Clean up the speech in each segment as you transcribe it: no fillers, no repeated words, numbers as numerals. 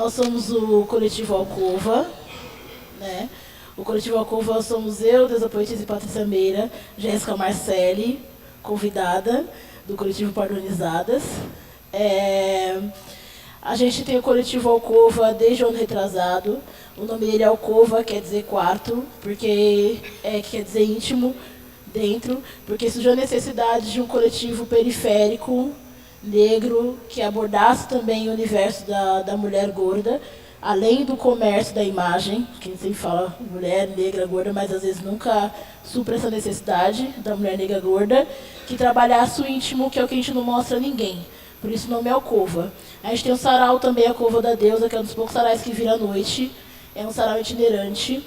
Nós somos o Coletivo Alcova, né? O Coletivo Alcova somos eu, Deusa Poetisa e Patrícia Meira, Jéssica Marcelli, convidada do Coletivo Pardonizadas. A gente tem o Coletivo Alcova desde o ano retrasado. O nome dele é Alcova, quer dizer quarto, porque quer dizer íntimo, dentro, porque surgiu a necessidade de um coletivo periférico, negro, que abordasse também o universo da mulher gorda, além do comércio da imagem, que a gente sempre fala mulher negra gorda, mas às vezes nunca supra essa necessidade da mulher negra gorda, que trabalhasse o íntimo, que é o que a gente não mostra a ninguém. Por isso o nome é Alcova. A gente tem o sarau também, a Alcova da Deusa, que é um dos poucos sarais que vira à noite. É um sarau itinerante.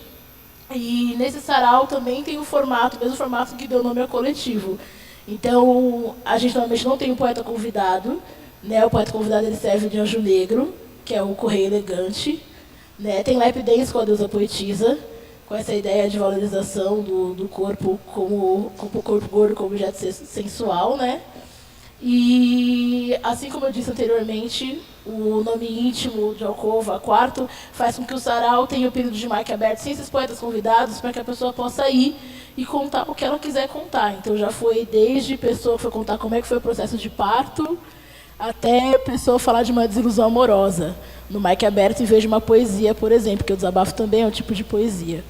E nesse sarau também tem o mesmo formato que deu nome ao coletivo. Então, a gente normalmente não tem um poeta convidado, né? O poeta convidado ele serve de anjo negro, que é o correio elegante, né? Tem lap dance com a deusa poetisa, com essa ideia de valorização do corpo como o corpo gordo como objeto sensual, né? E, assim como eu disse anteriormente, o nome íntimo de alcova, quarto, faz com que o sarau tenha o período de marca aberto sem esses poetas convidados, para que a pessoa possa ir e contar o que ela quiser contar. Então já foi desde pessoa que foi contar como é que foi o processo de parto, até pessoa falar de uma desilusão amorosa, no mic aberto em vez de uma poesia, por exemplo, porque o desabafo também é um tipo de poesia.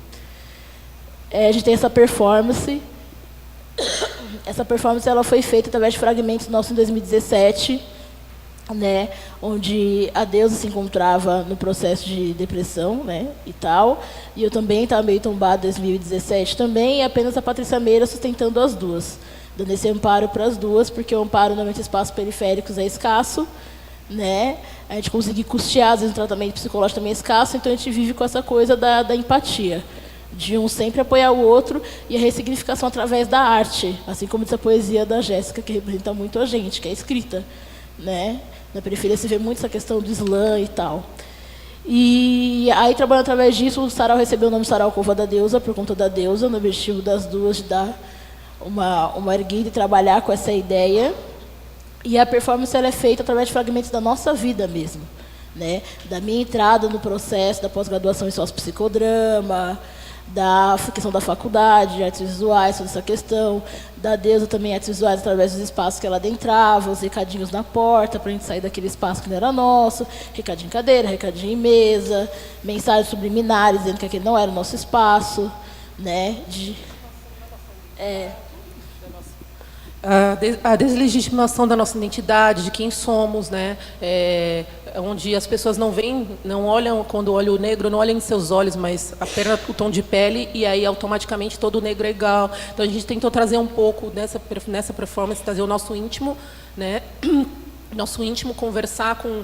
A gente tem essa performance. Essa performance ela foi feita através de fragmentos nossos em 2017, né, onde a deusa se encontrava no processo de depressão, né, e tal. E eu também estava meio tombada em 2017 também, e apenas a Patrícia Meira sustentando as duas, dando esse amparo para as duas, porque o amparo normalmente em espaços periféricos é escasso, né? A gente conseguir custear, às vezes, um tratamento psicológico também é escasso, então a gente vive com essa coisa da empatia, de um sempre apoiar o outro, e a ressignificação através da arte, assim como diz a poesia da Jéssica, que representa muito a gente, que é escrita, né? Na periferia se vê muito essa questão do slam e tal. E aí, trabalhando através disso, o sarau recebeu o nome Sarau Alcova da Deusa, por conta da deusa, no objetivo das duas de dar uma erguida e trabalhar com essa ideia. E a performance ela é feita através de fragmentos da nossa vida mesmo, né? Da minha entrada no processo da pós-graduação em sócio-psicodrama, da questão da faculdade de artes visuais, toda essa questão, da deusa também artes visuais através dos espaços que ela adentrava, os recadinhos na porta para a gente sair daquele espaço que não era nosso, recadinho em cadeira, recadinho em mesa, mensagens subliminares dizendo que aquele não era o nosso espaço, né? A deslegitimação da nossa identidade, de quem somos, né? Onde as pessoas não olham, quando olham o negro, não olham em seus olhos, mas apenas o tom de pele, e aí automaticamente todo negro é igual. Então a gente tentou trazer um pouco nessa performance, trazer o nosso íntimo, né? Nosso íntimo, conversar com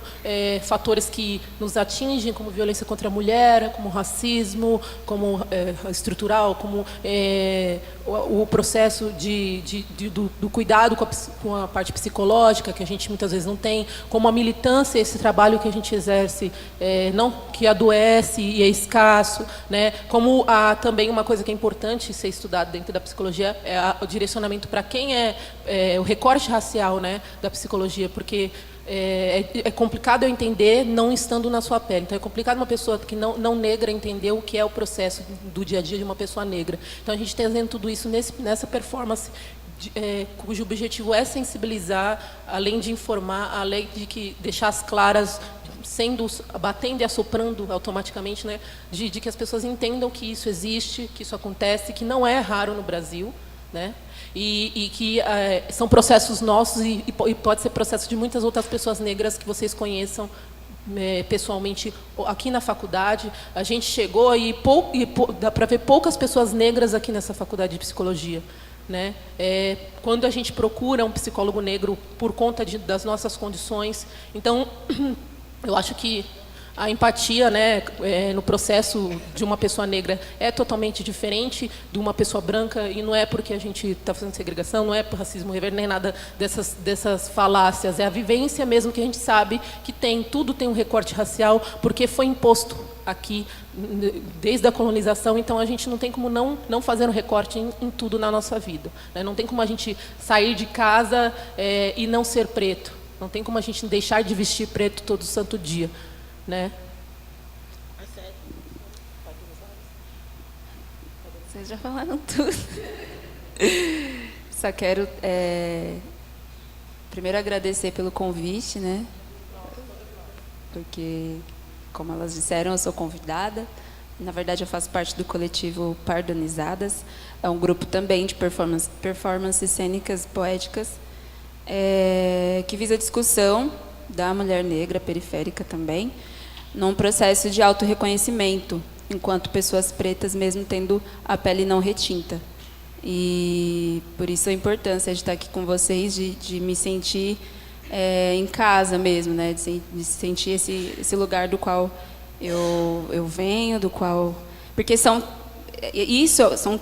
fatores que nos atingem, como violência contra a mulher, como racismo, como estrutural, como o processo do cuidado com a parte psicológica, que a gente muitas vezes não tem, como a militância, esse trabalho que a gente exerce, não que adoece e é escasso, né? Como também uma coisa que é importante ser estudado dentro da psicologia é o direcionamento para quem é o recorte racial, né, da psicologia, porque é complicado eu entender não estando na sua pele. Então é complicado uma pessoa que não negra entender o que é o processo do dia a dia de uma pessoa negra. Então a gente está trazendo tudo isso nessa performance, cujo objetivo é sensibilizar, além de informar, além de deixar as claras, batendo e assoprando automaticamente, né, de que as pessoas entendam que isso existe, que isso acontece, que não é raro no Brasil, né? E que são processos nossos e pode ser processo de muitas outras pessoas negras que vocês conheçam pessoalmente aqui na faculdade. A gente chegou e dá para ver poucas pessoas negras aqui nessa faculdade de psicologia, né? Quando a gente procura um psicólogo negro por conta das nossas condições. Então, eu acho que a empatia, né, no processo de uma pessoa negra é totalmente diferente de uma pessoa branca, e não é porque a gente está fazendo segregação, não é por racismo reverso, nem nada dessas falácias. É a vivência mesmo que a gente sabe que tudo tem um recorte racial, porque foi imposto aqui desde a colonização. Então a gente não tem como não fazer um recorte em tudo na nossa vida, né? Não tem como a gente sair de casa e não ser preto. Não tem como a gente deixar de vestir preto todo santo dia, né? Vocês já falaram tudo. Só quero primeiro agradecer pelo convite, né? Porque, como elas disseram, eu sou convidada. Na verdade, eu faço parte do coletivo Pardonizadas. É um grupo também de performances cênicas poéticas que visa a discussão da mulher negra periférica também, num processo de autorreconhecimento, enquanto pessoas pretas, mesmo tendo a pele não retinta. E por isso a importância de estar aqui com vocês, de me sentir em casa mesmo, né? De sentir esse lugar do qual eu venho, do qual... Porque isso são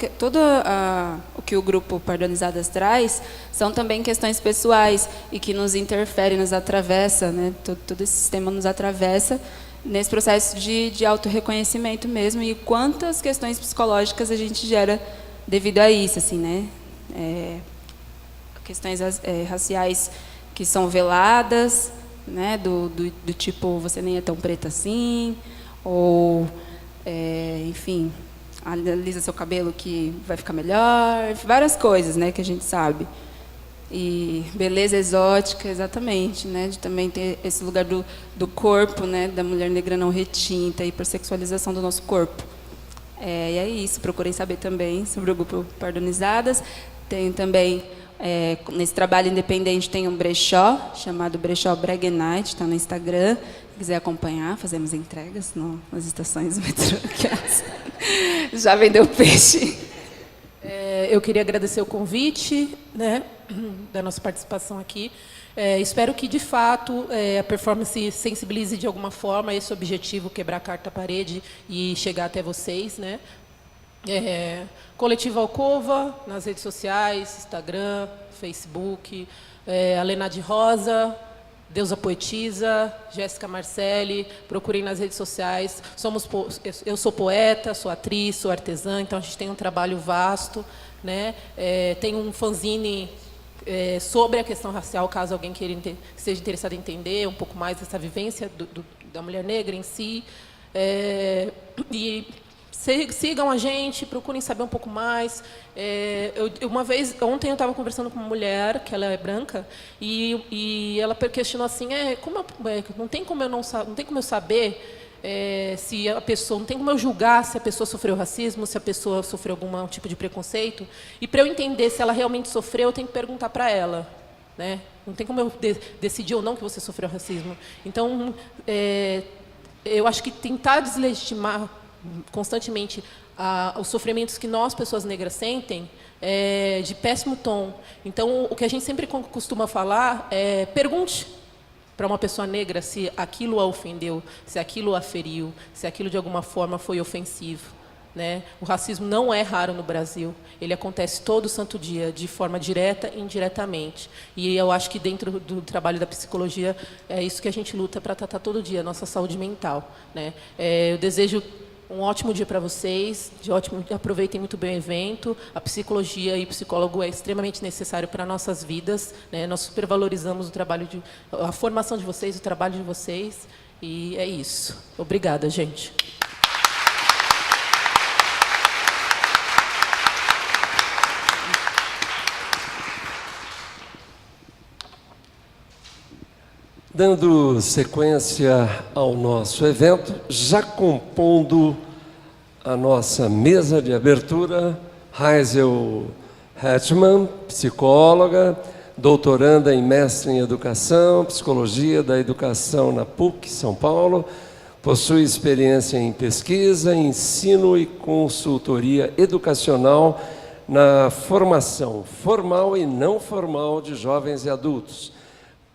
o que o grupo Pardonizadas traz são também questões pessoais e que nos interferem, nos atravessa, né? Todo esse sistema nos atravessa nesse processo de autorreconhecimento mesmo, e quantas questões psicológicas a gente gera devido a isso, assim, né? Questões raciais que são veladas, né? Do tipo, você nem é tão preta assim, ou, enfim, analisa seu cabelo que vai ficar melhor, várias coisas, né, que a gente sabe. E beleza exótica, exatamente, né, de também ter esse lugar do corpo, né, da mulher negra não retinta, e hipersexualização do nosso corpo. E é isso, procurei saber também sobre o grupo Pardonizadas. Tem também, nesse trabalho independente, tem um brechó, chamado Brechó Breguenite, está no Instagram. Se quiser acompanhar, fazemos entregas nas estações do metrô. Já vendeu peixe. Eu queria agradecer o convite, né, da nossa participação aqui. Espero que, de fato, a performance sensibilize de alguma forma esse objetivo, quebrar a quarta parede e chegar até vocês, né? Coletivo Alcova, nas redes sociais, Instagram, Facebook, Alena de Rosa, Deusa Poetisa, Jéssica Marcelli, procurem nas redes sociais. Eu sou poeta, sou atriz, sou artesã, então a gente tem um trabalho vasto, né? Tem um fanzine sobre a questão racial, caso alguém seja interessado em entender um pouco mais dessa vivência da mulher negra em si. E sigam a gente, procurem saber um pouco mais. Ontem eu estava conversando com uma mulher, que ela é branca, e ela questionou assim: não tem como eu saber se a pessoa, não tem como eu julgar se a pessoa sofreu racismo, se a pessoa sofreu algum tipo de preconceito, e para eu entender se ela realmente sofreu, eu tenho que perguntar para ela, né? Não tem como eu decidir ou não que você sofreu racismo. Então, eu acho que tentar deslegitimar constantemente os sofrimentos que nós, pessoas negras, sentem de péssimo tom. Então, o que a gente sempre costuma falar é: pergunte para uma pessoa negra se aquilo a ofendeu, se aquilo a feriu, se aquilo de alguma forma foi ofensivo, né? O racismo não é raro no Brasil, ele acontece todo santo dia, de forma direta e indiretamente. E eu acho que dentro do trabalho da psicologia é isso que a gente luta para tratar todo dia, a nossa saúde mental, né? Eu desejo um ótimo dia para vocês, aproveitem muito bem o evento. A psicologia e o psicólogo é extremamente necessário para nossas vidas, né? Nós supervalorizamos a formação de vocês, o trabalho de vocês, e é isso. Obrigada, gente. Dando sequência ao nosso evento, já compondo a nossa mesa de abertura, Hazel Hetman, psicóloga, doutoranda em mestre em educação, psicologia da educação na PUC, São Paulo, possui experiência em pesquisa, ensino e consultoria educacional na formação formal e não formal de jovens e adultos.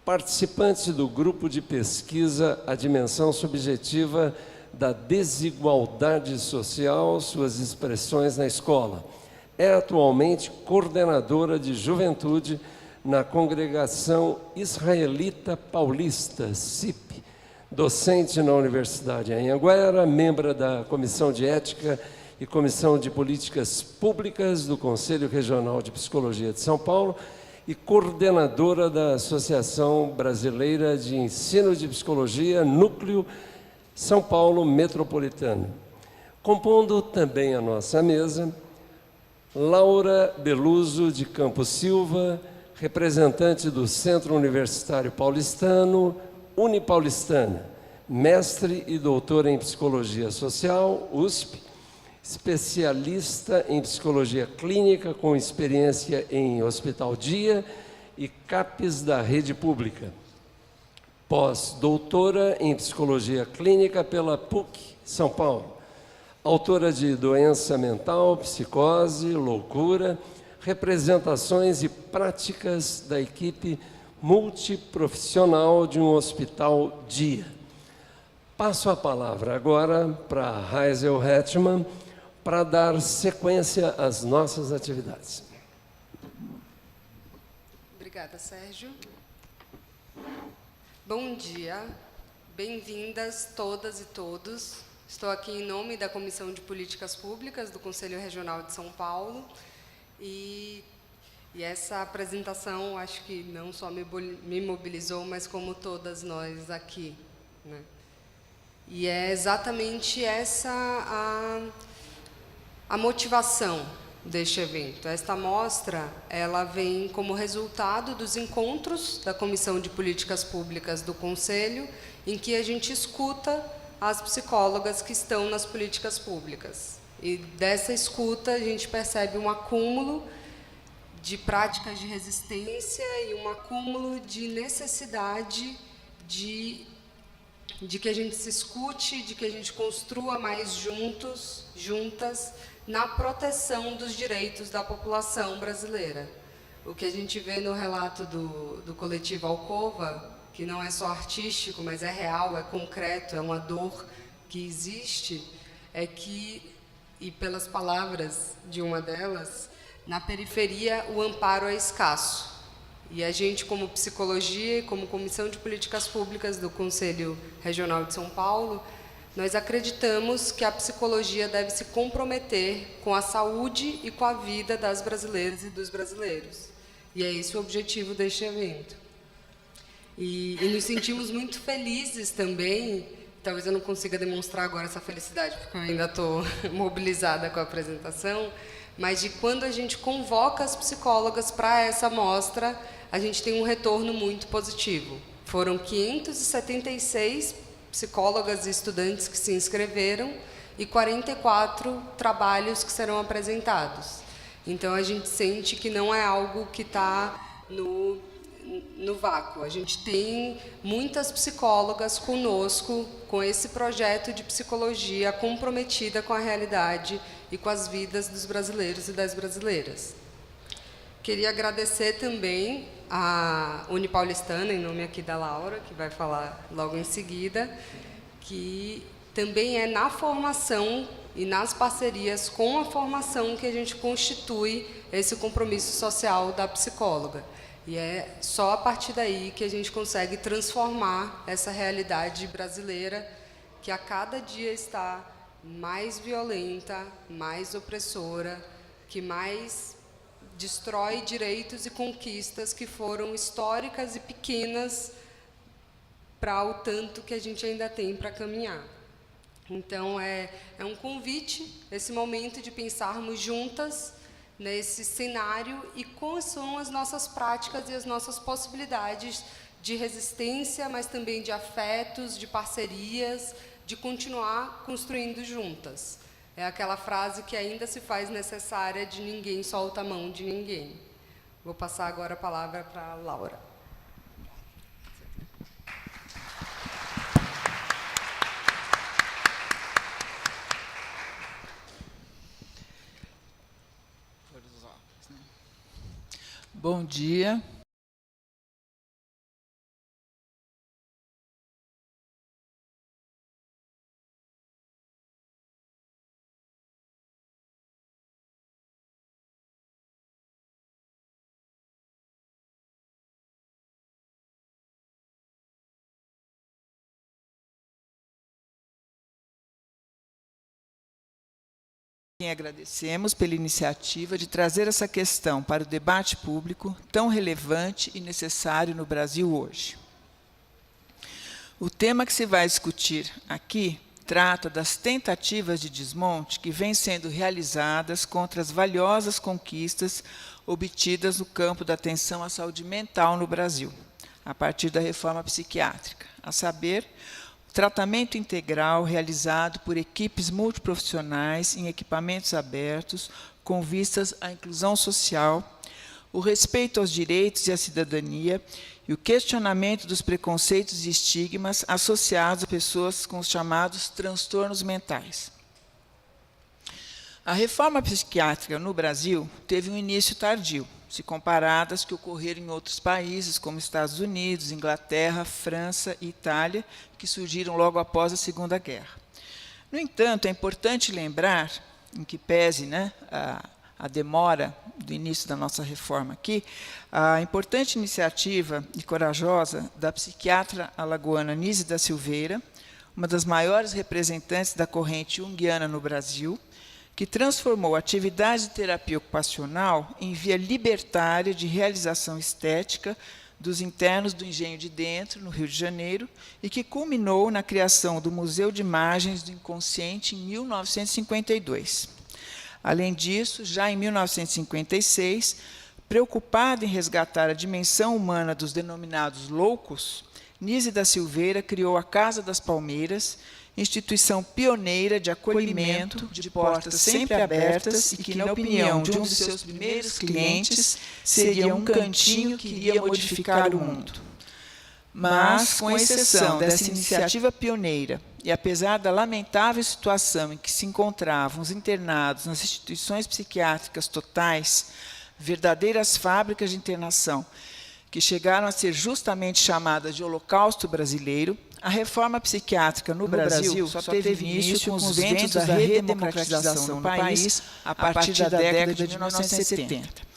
Participante do grupo de pesquisa A Dimensão Subjetiva da Desigualdade Social, suas expressões na escola. É atualmente coordenadora de juventude na Congregação Israelita Paulista, CIP, docente na Universidade Anhanguera, membro da Comissão de Ética e Comissão de Políticas Públicas do Conselho Regional de Psicologia de São Paulo, e coordenadora da Associação Brasileira de Ensino de Psicologia, Núcleo São Paulo Metropolitano. Compondo também a nossa mesa, Laura Beluso de Campos Silva, representante do Centro Universitário Paulistano, Unipaulistana, mestre e doutora em Psicologia Social, USP, especialista em psicologia clínica com experiência em Hospital Dia e CAPES da rede pública. Pós-doutora em psicologia clínica pela PUC, São Paulo. Autora de Doença Mental, Psicose, Loucura, representações e práticas da equipe multiprofissional de um Hospital Dia. Passo a palavra agora para Hazel Hetman, para dar sequência às nossas atividades. Obrigada, Sérgio. Bom dia, bem-vindas todas e todos. Estou aqui em nome da Comissão de Políticas Públicas do Conselho Regional de São Paulo e essa apresentação acho que não só me mobilizou, mas como todas nós aqui, né? E é exatamente essa a motivação deste evento. Esta mostra, ela vem como resultado dos encontros da Comissão de Políticas Públicas do Conselho, em que a gente escuta as psicólogas que estão nas políticas públicas. E dessa escuta a gente percebe um acúmulo de práticas de resistência e um acúmulo de necessidade de que a gente se escute, de que a gente construa mais juntas, na proteção dos direitos da população brasileira. O que a gente vê no relato do coletivo Alcova, que não é só artístico, mas é real, é concreto, é uma dor que existe, é que, e pelas palavras de uma delas, na periferia o amparo é escasso. E a gente, como psicologia e como Comissão de Políticas Públicas do Conselho Regional de São Paulo, nós acreditamos que a psicologia deve se comprometer com a saúde e com a vida das brasileiras e dos brasileiros. E é esse o objetivo deste evento. E nos sentimos muito felizes também, talvez eu não consiga demonstrar agora essa felicidade, porque eu ainda estou mobilizada com a apresentação, mas de quando a gente convoca as psicólogas para essa mostra, a gente tem um retorno muito positivo. Foram 576 psicólogas e estudantes que se inscreveram e 44 trabalhos que serão apresentados. Então, a gente sente que não é algo que está no vácuo. A gente tem muitas psicólogas conosco, com esse projeto de psicologia comprometida com a realidade e com as vidas dos brasileiros e das brasileiras. Queria agradecer também a Unipaulistana, em nome aqui da Laura, que vai falar logo em seguida, que também é na formação e nas parcerias com a formação que a gente constitui esse compromisso social da psicóloga. E é só a partir daí que a gente consegue transformar essa realidade brasileira que a cada dia está mais violenta, mais opressora, que mais destrói direitos e conquistas que foram históricas e pequenas para o tanto que a gente ainda tem para caminhar. Então, é um convite, esse momento de pensarmos juntas nesse cenário e quais são as nossas práticas e as nossas possibilidades de resistência, mas também de afetos, de parcerias, de continuar construindo juntas. É aquela frase que ainda se faz necessária de ninguém solta a mão de ninguém. Vou passar agora a palavra para a Laura. Bom dia. Agradecemos pela iniciativa de trazer essa questão para o debate público tão relevante e necessário no Brasil hoje. O tema que se vai discutir aqui trata das tentativas de desmonte que vêm sendo realizadas contra as valiosas conquistas obtidas no campo da atenção à saúde mental no Brasil, a partir da reforma psiquiátrica, a saber, tratamento integral realizado por equipes multiprofissionais em equipamentos abertos, com vistas à inclusão social, o respeito aos direitos e à cidadania e o questionamento dos preconceitos e estigmas associados a pessoas com os chamados transtornos mentais. A reforma psiquiátrica no Brasil teve um início tardio, se comparadas que ocorreram em outros países, como Estados Unidos, Inglaterra, França e Itália, que surgiram logo após a Segunda Guerra. No entanto, é importante lembrar em que pese, né, a demora do início da nossa reforma aqui, a importante iniciativa e corajosa da psiquiatra alagoana Nise da Silveira, uma das maiores representantes da corrente junguiana no Brasil, que transformou a atividade de terapia ocupacional em via libertária de realização estética dos internos do Engenho de Dentro, no Rio de Janeiro, e que culminou na criação do Museu de Imagens do Inconsciente em 1952. Além disso, já em 1956, preocupada em resgatar a dimensão humana dos denominados loucos, Nise da Silveira criou a Casa das Palmeiras, instituição pioneira de acolhimento, de portas sempre abertas e que, na opinião de um de seus primeiros clientes, seria um cantinho que iria modificar o mundo. Mas, com exceção dessa iniciativa pioneira, e apesar da lamentável situação em que se encontravam os internados nas instituições psiquiátricas totais, verdadeiras fábricas de internação, que chegaram a ser justamente chamadas de Holocausto Brasileiro, a reforma psiquiátrica no Brasil só teve início com os ventos da redemocratização no país a partir da década de 1970.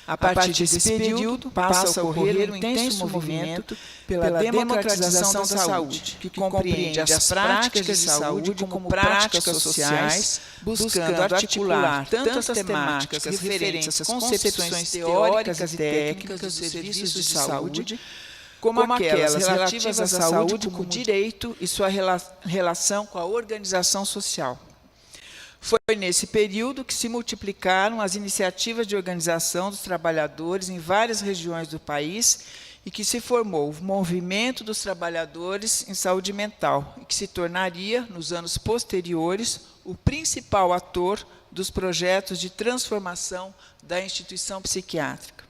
A partir desse período, passa a ocorrer um intenso movimento pela democratização da saúde, que compreende as práticas de saúde como práticas sociais, buscando articular tanto as temáticas referentes às concepções teóricas e técnicas dos serviços de saúde, como aquelas relativas à saúde como direito e sua relação com a organização social. Foi nesse período que se multiplicaram as iniciativas de organização dos trabalhadores em várias regiões do país e que se formou o Movimento dos Trabalhadores em Saúde Mental, e que se tornaria, nos anos posteriores, o principal ator dos projetos de transformação da instituição psiquiátrica.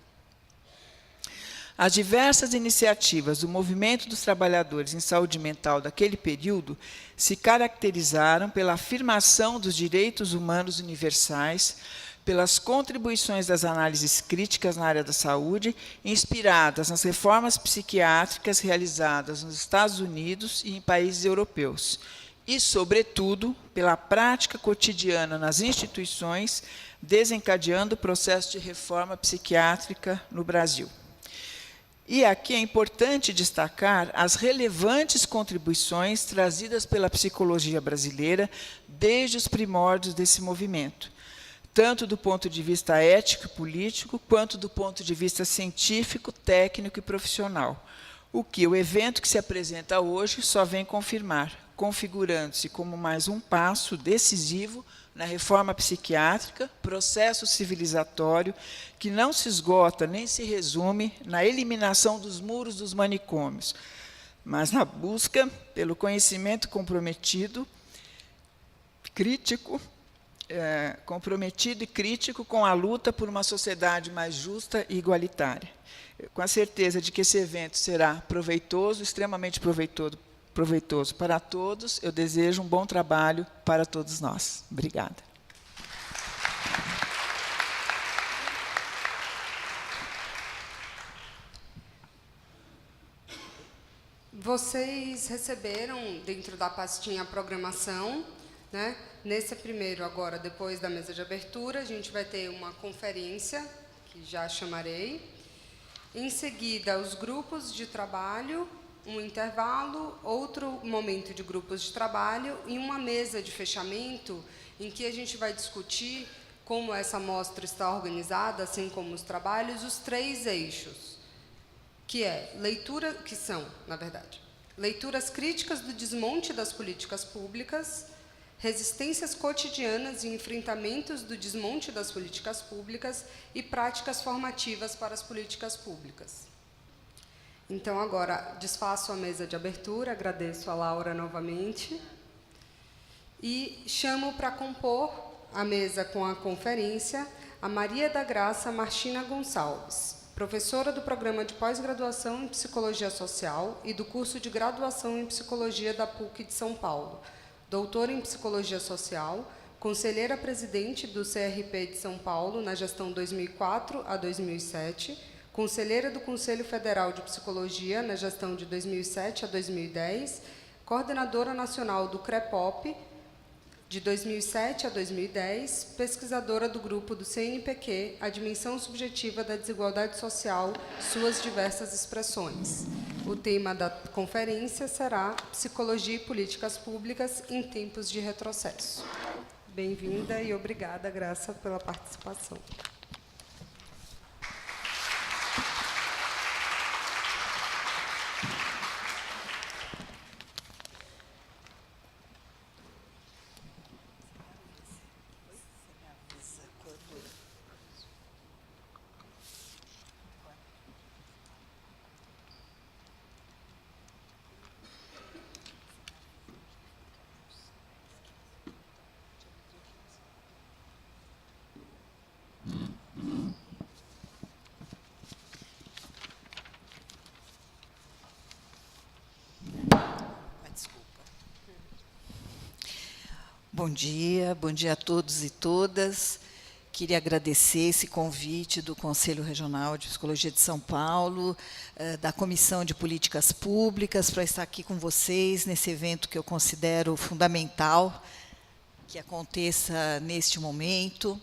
As diversas iniciativas do Movimento dos Trabalhadores em Saúde Mental daquele período se caracterizaram pela afirmação dos direitos humanos universais, pelas contribuições das análises críticas na área da saúde, inspiradas nas reformas psiquiátricas realizadas nos Estados Unidos e em países europeus, e, sobretudo, pela prática cotidiana nas instituições, desencadeando o processo de reforma psiquiátrica no Brasil. E aqui é importante destacar as relevantes contribuições trazidas pela psicologia brasileira desde os primórdios desse movimento, tanto do ponto de vista ético e político, quanto do ponto de vista científico, técnico e profissional, o que o evento que se apresenta hoje só vem confirmar, configurando-se como mais um passo decisivo na reforma psiquiátrica, processo civilizatório que não se esgota nem se resume na eliminação dos muros dos manicômios, mas na busca pelo conhecimento comprometido, crítico, comprometido e crítico com a luta por uma sociedade mais justa e igualitária. Com a certeza de que esse evento será proveitoso, extremamente proveitoso para todos, eu desejo um bom trabalho para todos nós. Obrigada. Vocês receberam, dentro da pastinha, a programação, né? Nesse primeiro, agora, depois da mesa de abertura, a gente vai ter uma conferência, que já chamarei. Em seguida, os grupos de trabalho, um intervalo, outro momento de grupos de trabalho e uma mesa de fechamento em que a gente vai discutir como essa mostra está organizada, assim como os trabalhos, os 3 eixos, que são, na verdade, leituras críticas do desmonte das políticas públicas, resistências cotidianas e enfrentamentos do desmonte das políticas públicas e práticas formativas para as políticas públicas. Então, agora, desfaço a mesa de abertura, agradeço a Laura novamente e chamo para compor a mesa com a conferência a Maria da Graça Martina Gonçalves, professora do Programa de Pós-Graduação em Psicologia Social e do curso de Graduação em Psicologia da PUC de São Paulo, doutora em Psicologia Social, conselheira-presidente do CRP de São Paulo na gestão 2004 a 2007, conselheira do Conselho Federal de Psicologia na gestão de 2007 a 2010, coordenadora nacional do CREPOP, De 2007 a 2010, pesquisadora do grupo do CNPq, A Dimensão Subjetiva da Desigualdade Social, Suas Diversas Expressões. O tema da conferência será Psicologia e Políticas Públicas em Tempos de Retrocesso. Bem-vinda e obrigada, Graça, pela participação. Bom dia a todos e todas. Queria agradecer esse convite do Conselho Regional de Psicologia de São Paulo, da Comissão de Políticas Públicas, para estar aqui com vocês nesse evento que eu considero fundamental que aconteça neste momento.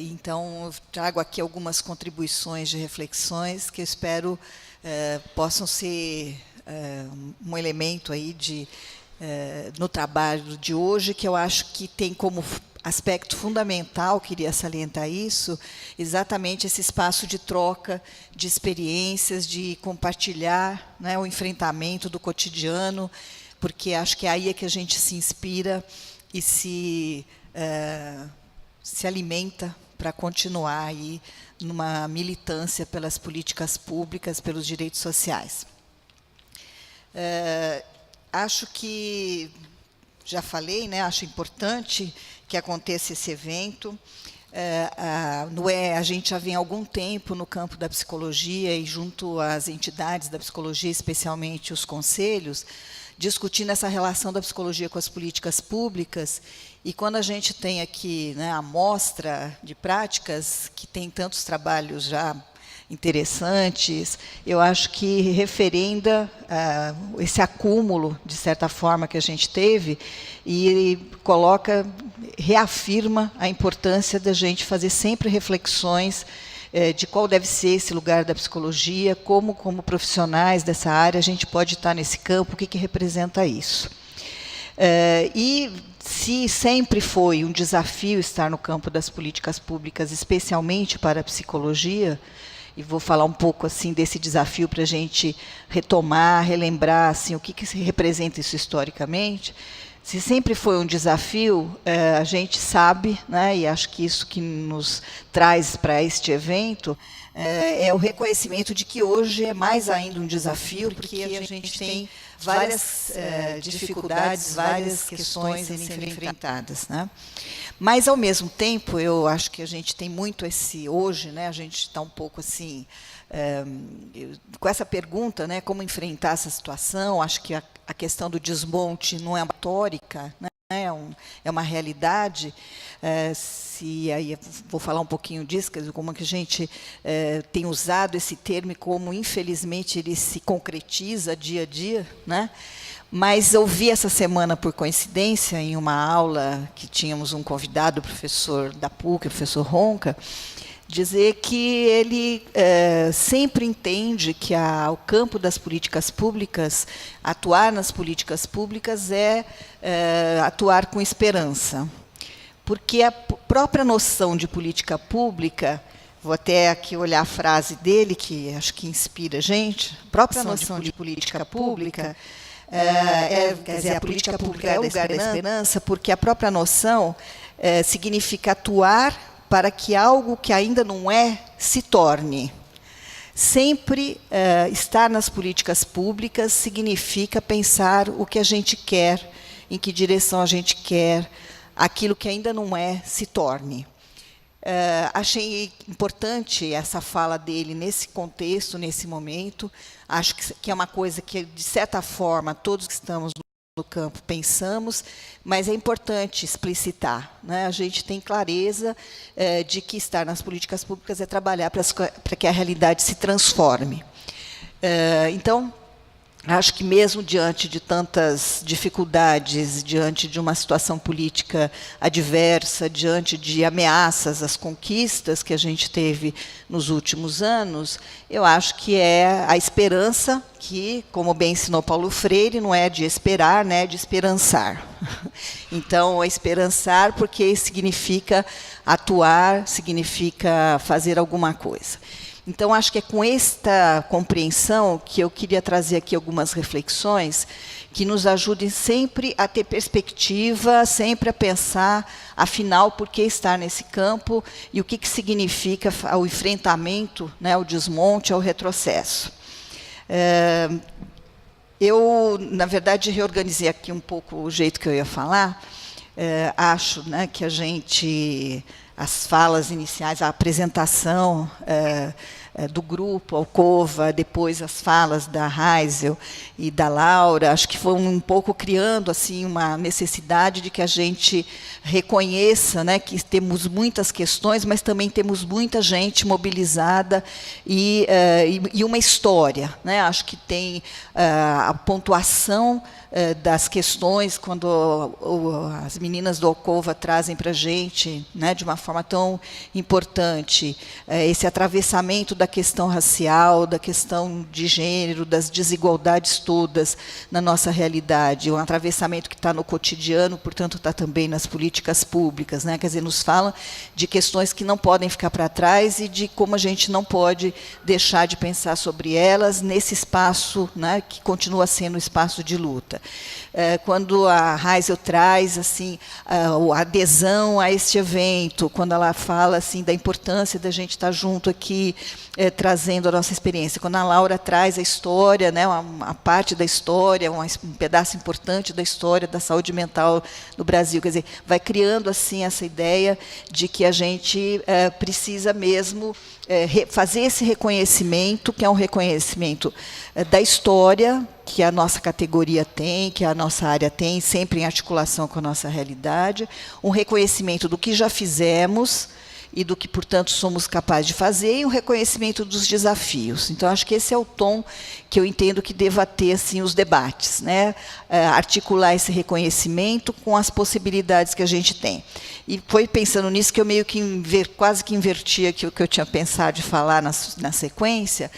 Então, eu trago aqui algumas contribuições de reflexões que eu espero possam ser um elemento aí no trabalho de hoje, que eu acho que tem como aspecto fundamental, queria salientar isso, exatamente esse espaço de troca de experiências, de compartilhar, né, o enfrentamento do cotidiano, porque acho que é aí que a gente se inspira e se alimenta para continuar aí numa militância pelas políticas públicas, pelos direitos sociais. Acho que, já falei, né, acho importante que aconteça esse evento. A gente já vem há algum tempo no campo da psicologia e junto às entidades da psicologia, especialmente os conselhos, discutindo essa relação da psicologia com as políticas públicas. E quando a gente tem aqui, né, a amostra de práticas, que tem tantos trabalhos já interessantes, eu acho que referenda esse acúmulo, de certa forma, que a gente teve, e reafirma a importância da gente fazer sempre reflexões de qual deve ser esse lugar da psicologia, como profissionais dessa área, a gente pode estar nesse campo, o que representa isso. E se sempre foi um desafio estar no campo das políticas públicas, especialmente para a psicologia, e vou falar um pouco assim desse desafio para a gente retomar, relembrar assim, o que representa isso historicamente. Se sempre foi um desafio, a gente sabe, né, e acho que isso que nos traz para este evento, é o reconhecimento de que hoje é mais ainda um desafio, porque a gente tem várias dificuldades, várias questões a serem enfrentadas, né? Mas, ao mesmo tempo, eu acho que a gente tem muito hoje, né, a gente está um pouco assim, com essa pergunta, né, como enfrentar essa situação. Acho que a questão do desmonte não é uma retórica, né, é uma realidade. Aí vou falar um pouquinho disso, como que a gente tem usado esse termo, como, infelizmente, ele se concretiza dia a dia, né? Mas ouvi essa semana, por coincidência, em uma aula que tínhamos um convidado, o professor da PUC, o professor Ronca, dizer que ele sempre entende que o campo das políticas públicas, atuar nas políticas públicas é atuar com esperança. Porque a própria noção de política pública, vou até aqui olhar a frase dele, que acho que inspira a gente, a própria noção de política pública, quer dizer, a política pública é o lugar da esperança, porque a própria noção significa atuar para que algo que ainda não é se torne. Sempre estar nas políticas públicas significa pensar o que a gente quer, em que direção a gente quer, aquilo que ainda não é se torne. Achei importante essa fala dele nesse contexto, nesse momento. Acho que é uma coisa que, de certa forma, todos que estamos no campo pensamos, mas é importante explicitar, né? A gente tem clareza de que estar nas políticas públicas é trabalhar para que a realidade se transforme. Então, Acho que mesmo diante de tantas dificuldades, diante de uma situação política adversa, diante de ameaças às conquistas que a gente teve nos últimos anos, eu acho que é a esperança que, como bem ensinou Paulo Freire, não é de esperar, né, é de esperançar. Então, é esperançar porque significa atuar, significa fazer alguma coisa. Então, acho que é com esta compreensão que eu queria trazer aqui algumas reflexões que nos ajudem sempre a ter perspectiva, sempre a pensar, afinal, por que estar nesse campo e o que significa o enfrentamento, né, o desmonte, ao retrocesso. Eu, na verdade, reorganizei aqui um pouco o jeito que eu ia falar. Acho, né, que as falas iniciais, a apresentação do grupo, Alcova, depois as falas da Heisel e da Laura, acho que foi um pouco criando assim uma necessidade de que a gente reconheça, né, que temos muitas questões, mas também temos muita gente mobilizada e uma história, né? Acho que tem a pontuação das questões, quando as meninas do Alcova trazem para a gente, né, de uma forma tão importante, esse atravessamento da questão racial, da questão de gênero, das desigualdades todas na nossa realidade, um atravessamento que está no cotidiano, portanto, está também nas políticas públicas, né? Quer dizer, nos fala de questões que não podem ficar para trás e de como a gente não pode deixar de pensar sobre elas nesse espaço, né, que continua sendo um espaço de luta. Quando a Heisel traz assim, a adesão a este evento, quando ela fala assim, da importância da gente estar junto aqui, trazendo a nossa experiência. Quando a Laura traz a história, né, a parte da história, um pedaço importante da história da saúde mental no Brasil. Quer dizer, vai criando assim essa ideia de que a gente precisa mesmo fazer esse reconhecimento, que é um reconhecimento da história, que a nossa categoria tem, que a nossa área tem, sempre em articulação com a nossa realidade, um reconhecimento do que já fizemos e do que, portanto, somos capazes de fazer, e um reconhecimento dos desafios. Então, acho que esse é o tom que eu entendo que deva ter assim, os debates, né? Articular esse reconhecimento com as possibilidades que a gente tem. E foi pensando nisso que eu meio que quase que inverti aqui o que eu tinha pensado de falar na sequência,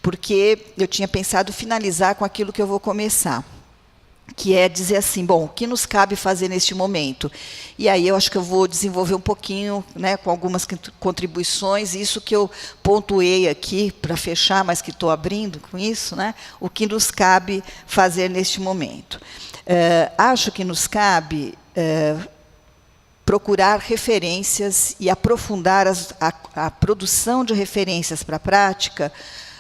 porque eu tinha pensado finalizar com aquilo que eu vou começar, que é dizer assim, bom, o que nos cabe fazer neste momento? E aí eu acho que eu vou desenvolver um pouquinho, né, com algumas contribuições, isso que eu pontuei aqui para fechar, mas que estou abrindo com isso, né, o que nos cabe fazer neste momento. Acho que nos cabe procurar referências e aprofundar a produção de referências para a prática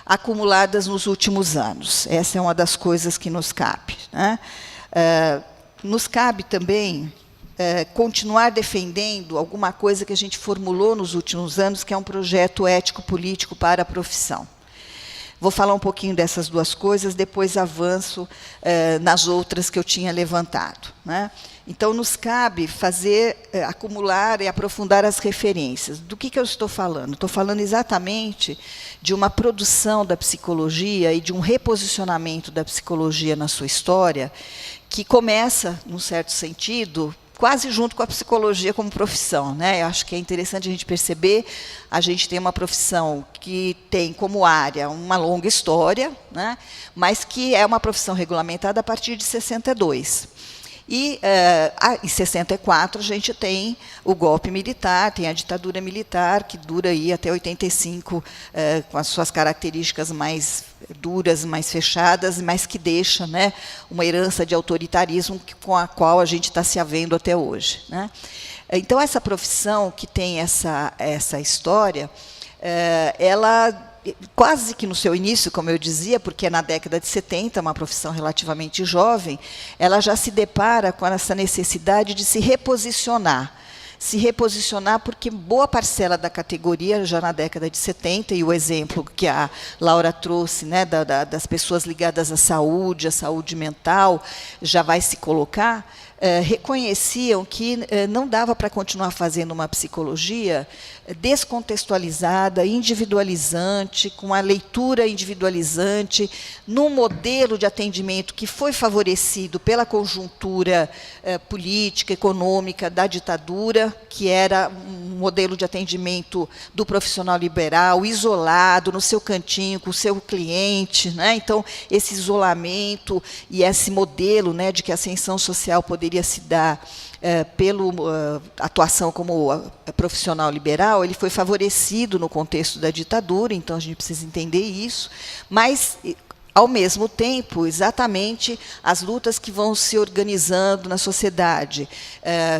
acumuladas nos últimos anos. Essa é uma das coisas que nos cabe, né? Nos cabe também continuar defendendo alguma coisa que a gente formulou nos últimos anos, que é um projeto ético-político para a profissão. Vou falar um pouquinho dessas duas coisas, depois avanço nas outras que eu tinha levantado, né? Então, nos cabe acumular e aprofundar as referências. Do que eu estou falando? Estou falando exatamente de uma produção da psicologia e de um reposicionamento da psicologia na sua história, que começa, num certo sentido, quase junto com a psicologia como profissão, né? Eu acho que é interessante a gente perceber, a gente tem uma profissão que tem como área uma longa história, né? Mas que é uma profissão regulamentada a partir de 62. E, em 64, a gente tem o golpe militar, tem a ditadura militar, que dura aí até 85, com as suas características mais duras, mais fechadas, mas que deixa, né, uma herança de autoritarismo com a qual a gente está se havendo até hoje, né? Então, essa profissão que tem essa história, ela quase que no seu início, como eu dizia, porque é na década de 70, uma profissão relativamente jovem, ela já se depara com essa necessidade de se reposicionar. Se reposicionar porque boa parcela da categoria, já na década de 70, e o exemplo que a Laura trouxe, né, das pessoas ligadas à saúde, à saúde mental, já vai se colocar, reconheciam que não dava para continuar fazendo uma psicologia descontextualizada, individualizante, com a leitura individualizante, num modelo de atendimento que foi favorecido pela conjuntura política, econômica da ditadura, que era um modelo de atendimento do profissional liberal, isolado, no seu cantinho, com o seu cliente, né? Então, esse isolamento e esse modelo, né, de que a ascensão social poderia se dar pela atuação como profissional liberal, ele foi favorecido no contexto da ditadura, então a gente precisa entender isso, mas, ao mesmo tempo, exatamente as lutas que vão se organizando na sociedade,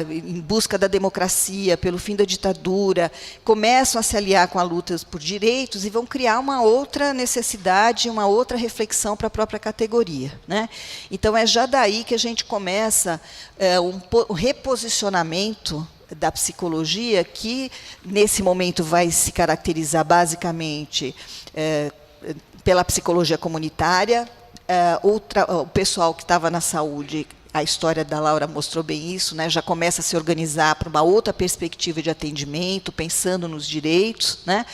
em busca da democracia, pelo fim da ditadura, começam a se aliar com a luta por direitos e vão criar uma outra necessidade, uma outra reflexão para a própria categoria, né? Então, é já daí que a gente começa um reposicionamento da psicologia, que, nesse momento, vai se caracterizar, basicamente, pela psicologia comunitária. O pessoal que estava na saúde, a história da Laura mostrou bem isso, né, já começa a se organizar para uma outra perspectiva de atendimento, pensando nos direitos, né?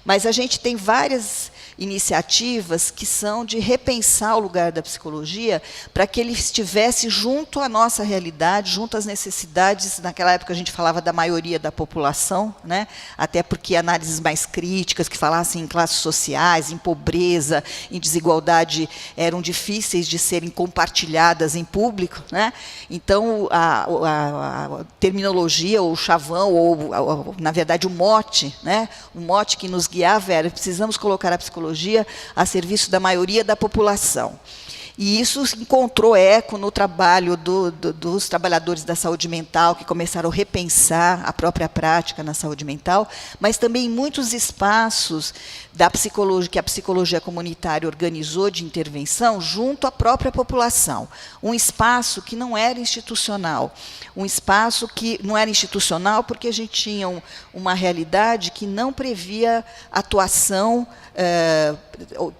Mas a gente tem várias iniciativas que são de repensar o lugar da psicologia para que ele estivesse junto à nossa realidade, junto às necessidades. Naquela época a gente falava da maioria da população, né? Até porque análises mais críticas, que falassem em classes sociais, em pobreza, em desigualdade, eram difíceis de serem compartilhadas em público, né? Então, a terminologia, ou o chavão, ou, na verdade, o mote, né? O mote que nos guiava era: precisamos colocar a psicologia a serviço da maioria da população. E isso encontrou eco no trabalho dos trabalhadores da saúde mental, que começaram a repensar a própria prática na saúde mental, mas também em muitos espaços da psicologia, que a psicologia comunitária organizou de intervenção junto à própria população. Um espaço que não era institucional. Um espaço que não era institucional porque a gente tinha uma realidade que não previa atuação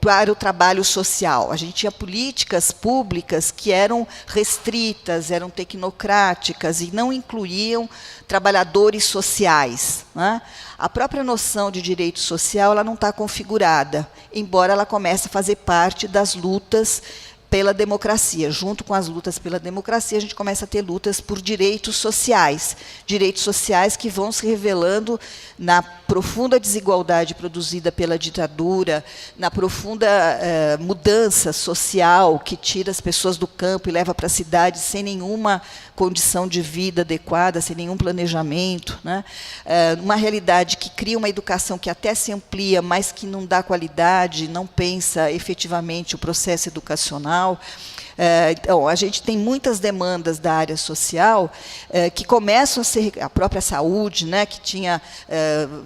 para o trabalho social. A gente tinha políticas públicas que eram restritas, eram tecnocráticas e não incluíam trabalhadores sociais, né? A própria noção de direito social, ela não está configurada, embora ela comece a fazer parte das lutas pela democracia. Junto com as lutas pela democracia, a gente começa a ter lutas por direitos sociais que vão se revelando na profunda desigualdade produzida pela ditadura, na profunda mudança social que tira as pessoas do campo e leva para a cidade sem nenhuma condição de vida adequada, sem nenhum planejamento, né? Uma realidade que cria uma educação que até se amplia, mas que não dá qualidade, não pensa efetivamente o processo educacional. Então, a gente tem muitas demandas da área social que começam a ser a própria saúde, né, que tinha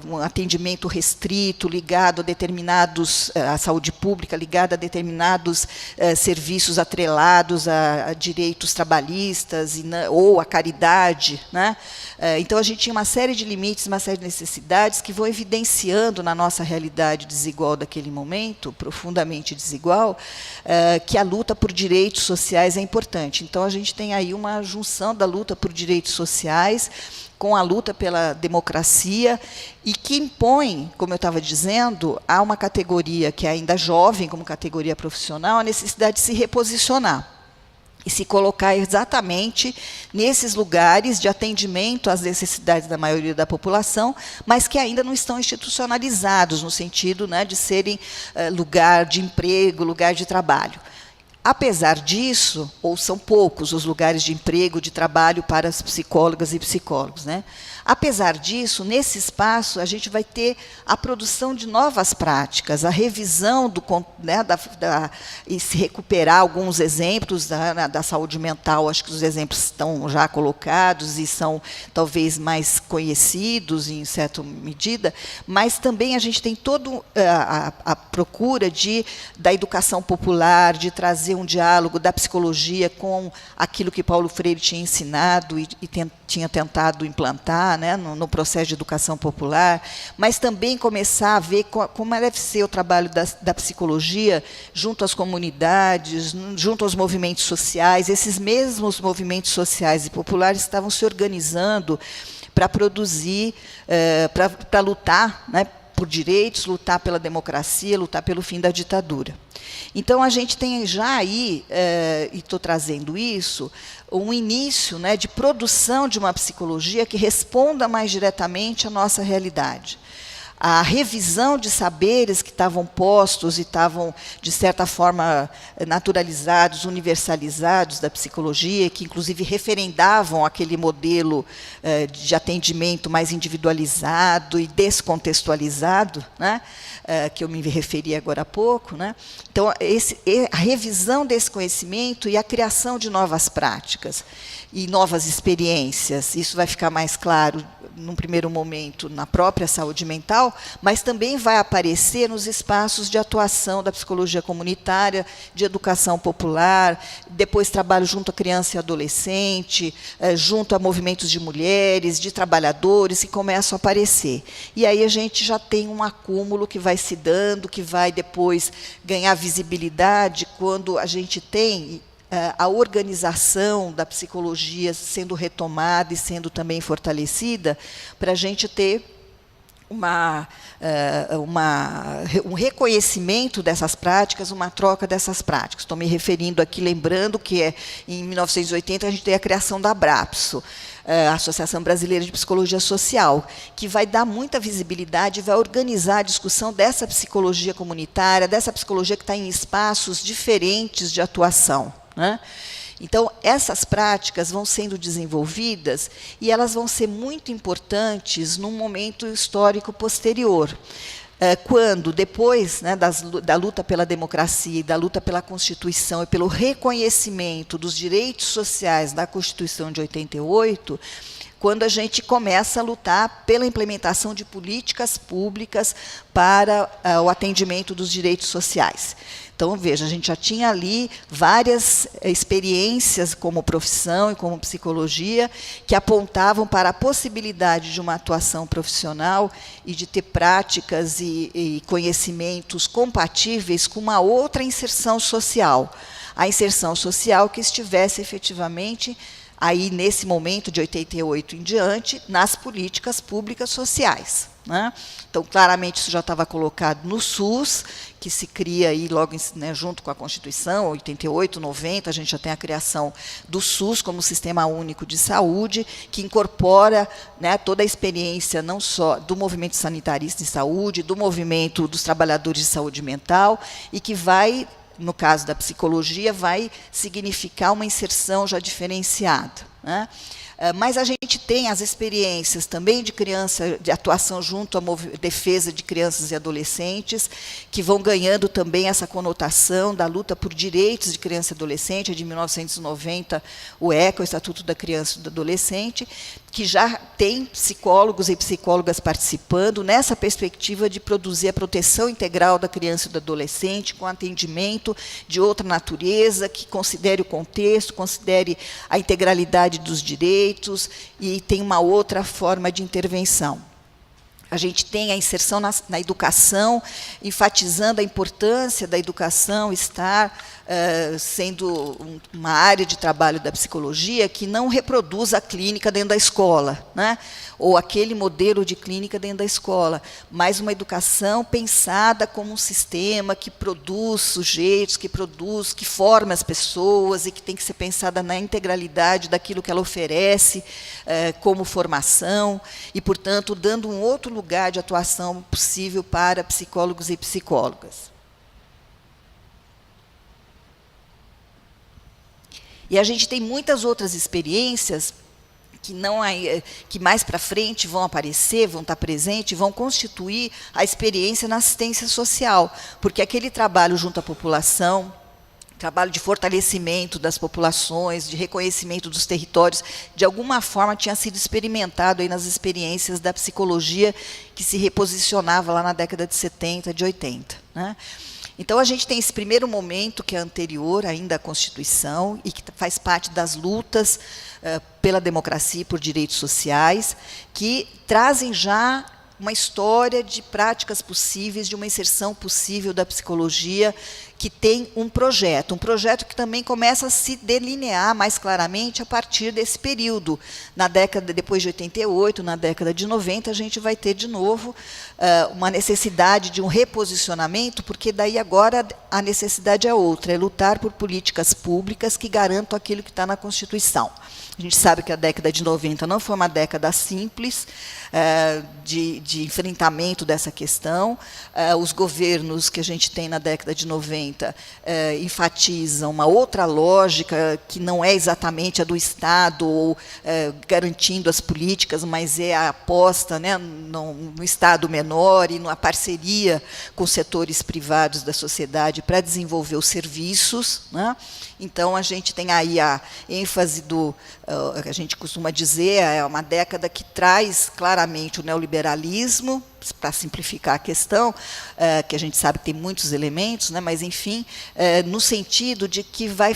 um atendimento restrito, ligado a determinados, a saúde pública, ligada a determinados serviços atrelados a direitos trabalhistas ou a caridade, né? Então, a gente tinha uma série de limites, uma série de necessidades que vão evidenciando na nossa realidade desigual daquele momento, profundamente desigual, que a luta por direitos sociais é importante. Então, a gente tem aí uma junção da luta por direitos sociais com a luta pela democracia e que impõe, como eu estava dizendo, a uma categoria que é ainda jovem, como categoria profissional, a necessidade de se reposicionar e se colocar exatamente nesses lugares de atendimento às necessidades da maioria da população, mas que ainda não estão institucionalizados, no sentido, né, de serem lugar de emprego, lugar de trabalho. Apesar disso, ou são poucos os lugares de emprego, de trabalho para as psicólogas e psicólogos, né? Apesar disso, nesse espaço, a gente vai ter a produção de novas práticas, a revisão né, e se recuperar alguns exemplos da saúde mental. Acho que os exemplos estão já colocados e são talvez mais conhecidos, em certa medida, mas também a gente tem toda a procura da educação popular, de trazer um diálogo da psicologia com aquilo que Paulo Freire tinha ensinado e tinha tentado implantar, atuar, né, no processo de educação popular, mas também começar a ver como deve ser o trabalho da psicologia junto às comunidades, junto aos movimentos sociais. Esses mesmos movimentos sociais e populares estavam se organizando para produzir, para lutar, né, por direitos, lutar pela democracia, lutar pelo fim da ditadura. Então, a gente tem já aí, e estou trazendo isso, um início, né, de produção de uma psicologia que responda mais diretamente à nossa realidade. A revisão de saberes que estavam postos e estavam, de certa forma, naturalizados, universalizados da psicologia, que, inclusive, referendavam aquele modelo de atendimento mais individualizado e descontextualizado, né, que eu me referi agora há pouco, né? Então, a revisão desse conhecimento e a criação de novas práticas e novas experiências, isso vai ficar mais claro, num primeiro momento, na própria saúde mental, mas também vai aparecer nos espaços de atuação da psicologia comunitária, de educação popular, depois trabalho junto à criança e adolescente, junto a movimentos de mulheres, de trabalhadores, que começam a aparecer. E aí a gente já tem um acúmulo que vai se dando, que vai depois ganhar visibilidade quando a gente tem a organização da psicologia sendo retomada e sendo também fortalecida, para a gente ter um reconhecimento dessas práticas, uma troca dessas práticas. Estou me referindo aqui, lembrando que em 1980 a gente tem a criação da Abrapso, a Associação Brasileira de Psicologia Social, que vai dar muita visibilidade, vai organizar a discussão dessa psicologia comunitária, dessa psicologia que está em espaços diferentes de atuação, né? Então, essas práticas vão sendo desenvolvidas e elas vão ser muito importantes num momento histórico posterior, quando, depois, né, da luta pela democracia e da luta pela Constituição e pelo reconhecimento dos direitos sociais da Constituição de 88, quando a gente começa a lutar pela implementação de políticas públicas para o atendimento dos direitos sociais. Então, veja, a gente já tinha ali várias experiências como profissão e como psicologia que apontavam para a possibilidade de uma atuação profissional e de ter práticas e conhecimentos compatíveis com uma outra inserção social. A inserção social que estivesse efetivamente aí, nesse momento de 88 em diante, nas políticas públicas sociais, né? Então, claramente, isso já estava colocado no SUS, que se cria aí logo, né, junto com a Constituição, 88, 90, a gente já tem a criação do SUS como Sistema Único de Saúde, que incorpora, né, toda a experiência, não só do movimento sanitarista em saúde, do movimento dos trabalhadores de saúde mental, e que vai, no caso da psicologia, vai significar uma inserção já diferenciada, né? Mas a gente tem as experiências também de criança, de atuação junto à defesa de crianças e adolescentes, que vão ganhando também essa conotação da luta por direitos de criança e adolescente, de 1990, o ECA, o Estatuto da Criança e do Adolescente, que já tem psicólogos e psicólogas participando nessa perspectiva de produzir a proteção integral da criança e do adolescente, com atendimento de outra natureza, que considere o contexto, considere a integralidade dos direitos, e tem uma outra forma de intervenção. A gente tem a inserção na educação, enfatizando a importância da educação estar sendo uma área de trabalho da psicologia que não reproduz a clínica dentro da escola, né? Ou aquele modelo de clínica dentro da escola, mas uma educação pensada como um sistema que produz sujeitos, que forma as pessoas e que tem que ser pensada na integralidade daquilo que ela oferece como formação e, portanto, dando um outro lugar de atuação possível para psicólogos e psicólogas. E a gente tem muitas outras experiências que mais para frente vão aparecer, vão estar presentes, vão constituir a experiência na assistência social, porque aquele trabalho junto à população, trabalho de fortalecimento das populações, de reconhecimento dos territórios, de alguma forma tinha sido experimentado aí nas experiências da psicologia que se reposicionava lá na década de 70, de 80, né? Então, a gente tem esse primeiro momento, que é anterior ainda à Constituição, e que faz parte das lutas pela democracia e por direitos sociais, que trazem já uma história de práticas possíveis, de uma inserção possível da psicologia, que tem um projeto que também começa a se delinear mais claramente a partir desse período. Na década, depois de 88, na década de 90, a gente vai ter de novo uma necessidade de um reposicionamento, porque daí agora a necessidade é outra, é lutar por políticas públicas que garantam aquilo que está na Constituição. A gente sabe que a década de 90 não foi uma década simples de enfrentamento dessa questão. Os governos que a gente tem na década de 90 enfatizam uma outra lógica, que não é exatamente a do Estado, ou garantindo as políticas, mas é a aposta, né, no Estado menor e na parceria com setores privados da sociedade para desenvolver os serviços, né? Então, a gente tem aí a ênfase que a gente costuma dizer, é uma década que traz claramente o neoliberalismo, para simplificar a questão, que a gente sabe que tem muitos elementos, né, mas, enfim, no sentido de que vai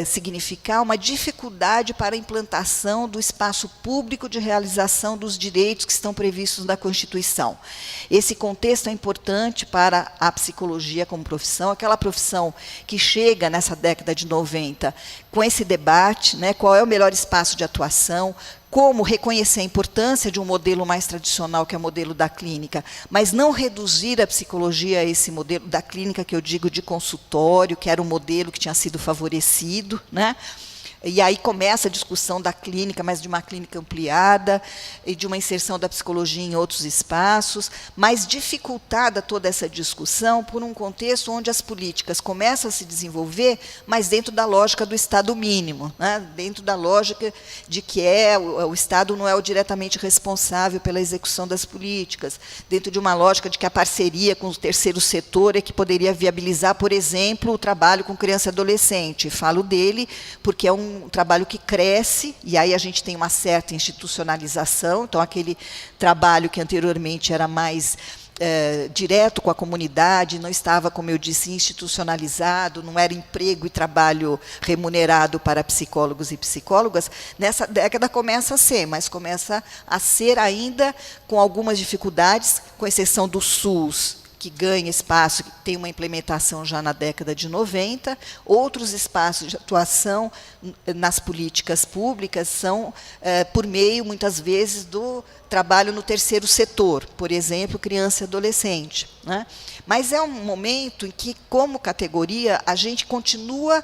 significar uma dificuldade para a implantação do espaço público de realização dos direitos que estão previstos na Constituição. Esse contexto é importante para a psicologia como profissão, aquela profissão que chega nessa década de 90 com esse debate, né, qual é o melhor espaço de atuação, como reconhecer a importância de um modelo mais tradicional, que é o modelo da clínica, mas não reduzir a psicologia a esse modelo da clínica, que eu digo de consultório, que era um modelo que tinha sido favorecido, né? E aí começa a discussão da clínica, mas de uma clínica ampliada, e de uma inserção da psicologia em outros espaços, mas dificultada toda essa discussão por um contexto onde as políticas começam a se desenvolver, mas dentro da lógica do Estado mínimo, né? Dentro da lógica de que o Estado não é o diretamente responsável pela execução das políticas, dentro de uma lógica de que a parceria com o terceiro setor é que poderia viabilizar, por exemplo, o trabalho com criança e adolescente. Falo dele porque é um trabalho que cresce, e aí a gente tem uma certa institucionalização, então aquele trabalho que anteriormente era mais direto com a comunidade, não estava, como eu disse, institucionalizado, não era emprego e trabalho remunerado para psicólogos e psicólogas, nessa década começa a ser, mas começa a ser ainda com algumas dificuldades, com exceção do SUS, que ganha espaço, que tem uma implementação já na década de 90, outros espaços de atuação nas políticas públicas são por meio, muitas vezes, do trabalho no terceiro setor, por exemplo, criança e adolescente, né? Mas é um momento em que, como categoria, a gente continua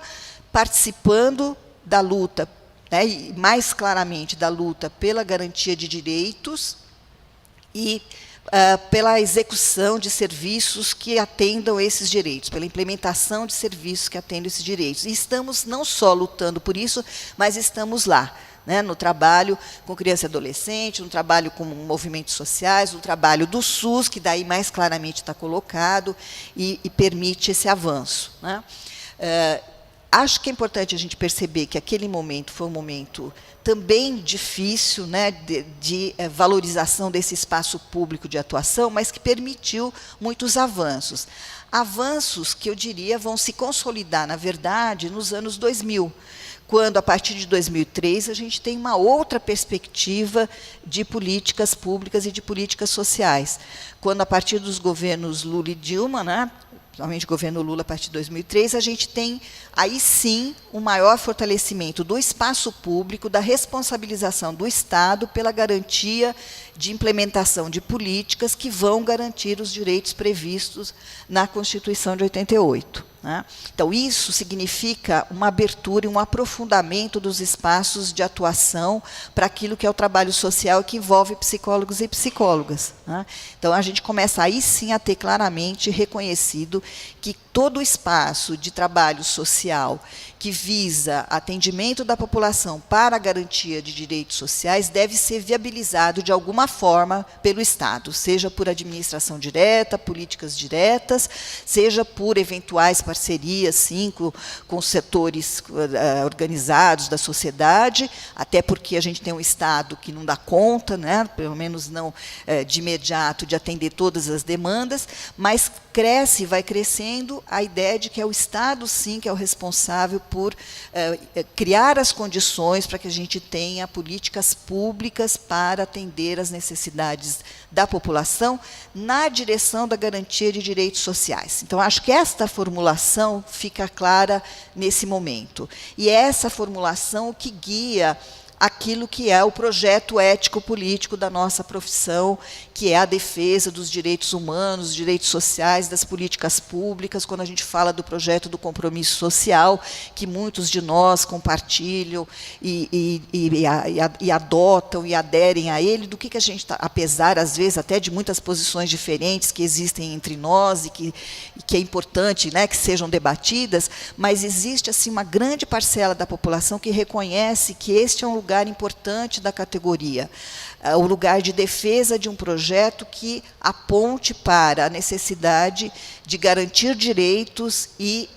participando da luta, né, e mais claramente da luta pela garantia de direitos e pela execução de serviços que atendam esses direitos, pela implementação de serviços que atendam esses direitos. E estamos não só lutando por isso, mas estamos lá, né, no trabalho com criança e adolescente, no trabalho com movimentos sociais, no trabalho do SUS, que daí mais claramente está colocado e permite esse avanço, né. Acho que é importante a gente perceber que aquele momento foi um momento também difícil, né, de valorização desse espaço público de atuação, mas que permitiu muitos avanços. Avanços que, eu diria, vão se consolidar, na verdade, nos anos 2000, quando, a partir de 2003, a gente tem uma outra perspectiva de políticas públicas e de políticas sociais. Quando, a partir dos governos Lula e Dilma, né, principalmente o governo Lula, a partir de 2003, a gente tem, aí sim, um maior fortalecimento do espaço público, da responsabilização do Estado pela garantia de implementação de políticas que vão garantir os direitos previstos na Constituição de 88. Né? Então, isso significa uma abertura e um aprofundamento dos espaços de atuação para aquilo que é o trabalho social, que envolve psicólogos e psicólogas. Né? Então, a gente começa aí sim a ter claramente reconhecido que todo o espaço de trabalho social que visa atendimento da população para a garantia de direitos sociais deve ser viabilizado de alguma forma pelo Estado, seja por administração direta, políticas diretas, seja por eventuais parcerias, sim, com os setores organizados da sociedade, até porque a gente tem um Estado que não dá conta, né, pelo menos não de imediato, de atender todas as demandas, mas cresce, vai crescendo a ideia de que é o Estado, sim, que é o responsável por criar as condições para que a gente tenha políticas públicas para atender as necessidades da população na direção da garantia de direitos sociais. Então, acho que esta formulação fica clara nesse momento. E é essa formulação que guia aquilo que é o projeto ético-político da nossa profissão, que é a defesa dos direitos humanos, dos direitos sociais, das políticas públicas, quando a gente fala do projeto do compromisso social, que muitos de nós compartilham e adotam e aderem a ele, do que a gente está, apesar, às vezes, até de muitas posições diferentes que existem entre nós e que é importante, né, que sejam debatidas, mas existe assim uma grande parcela da população que reconhece que este é um lugar importante da categoria, o lugar de defesa de um projeto que aponte para a necessidade de garantir direitos e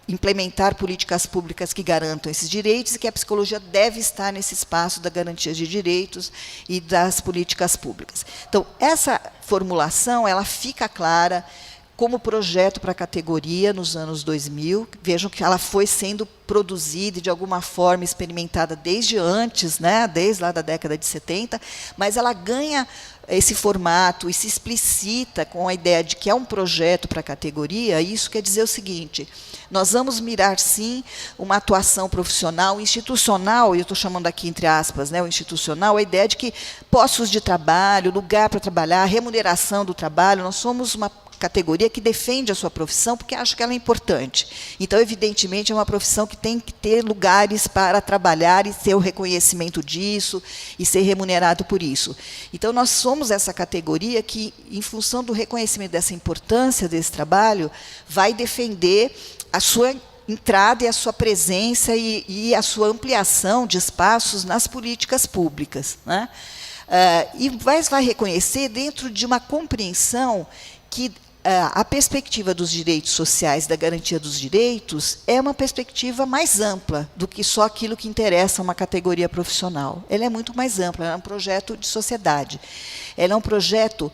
implementar políticas públicas que garantam esses direitos, e que a psicologia deve estar nesse espaço da garantia de direitos e das políticas públicas. Então, essa formulação ela fica clara como projeto para a categoria nos anos 2000. Vejam que ela foi sendo produzida e, de alguma forma, experimentada desde antes, né, desde lá da década de 70, mas ela ganha esse formato e se explicita com a ideia de que é um projeto para a categoria. Isso quer dizer o seguinte: nós vamos mirar, sim, uma atuação profissional, institucional, e eu estou chamando aqui entre aspas, né, o institucional, a ideia de que postos de trabalho, lugar para trabalhar, remuneração do trabalho. Nós somos uma categoria que defende a sua profissão porque acha que ela é importante. Então, evidentemente, é uma profissão que tem que ter lugares para trabalhar e ter o reconhecimento disso e ser remunerado por isso. Então, nós somos essa categoria que, em função do reconhecimento dessa importância desse trabalho, vai defender a sua entrada e a sua presença e a sua ampliação de espaços nas políticas públicas, né? E vai reconhecer dentro de uma compreensão que a perspectiva dos direitos sociais, da garantia dos direitos, é uma perspectiva mais ampla do que só aquilo que interessa a uma categoria profissional. Ela é muito mais ampla, ela é um projeto de sociedade. Ela é um projeto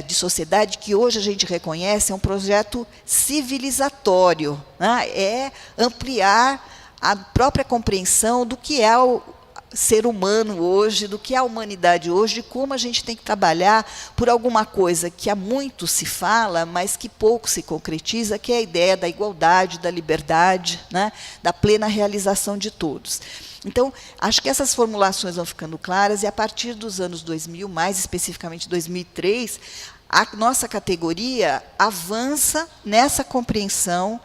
de sociedade que hoje a gente reconhece, é um projeto civilizatório, né? É ampliar a própria compreensão do que é o ser humano hoje, do que é a humanidade hoje, de como a gente tem que trabalhar por alguma coisa que há muito se fala, mas que pouco se concretiza, que é a ideia da igualdade, da liberdade, né, da plena realização de todos. Então, acho que essas formulações vão ficando claras, e a partir dos anos 2000, mais especificamente 2003, a nossa categoria avança nessa compreensão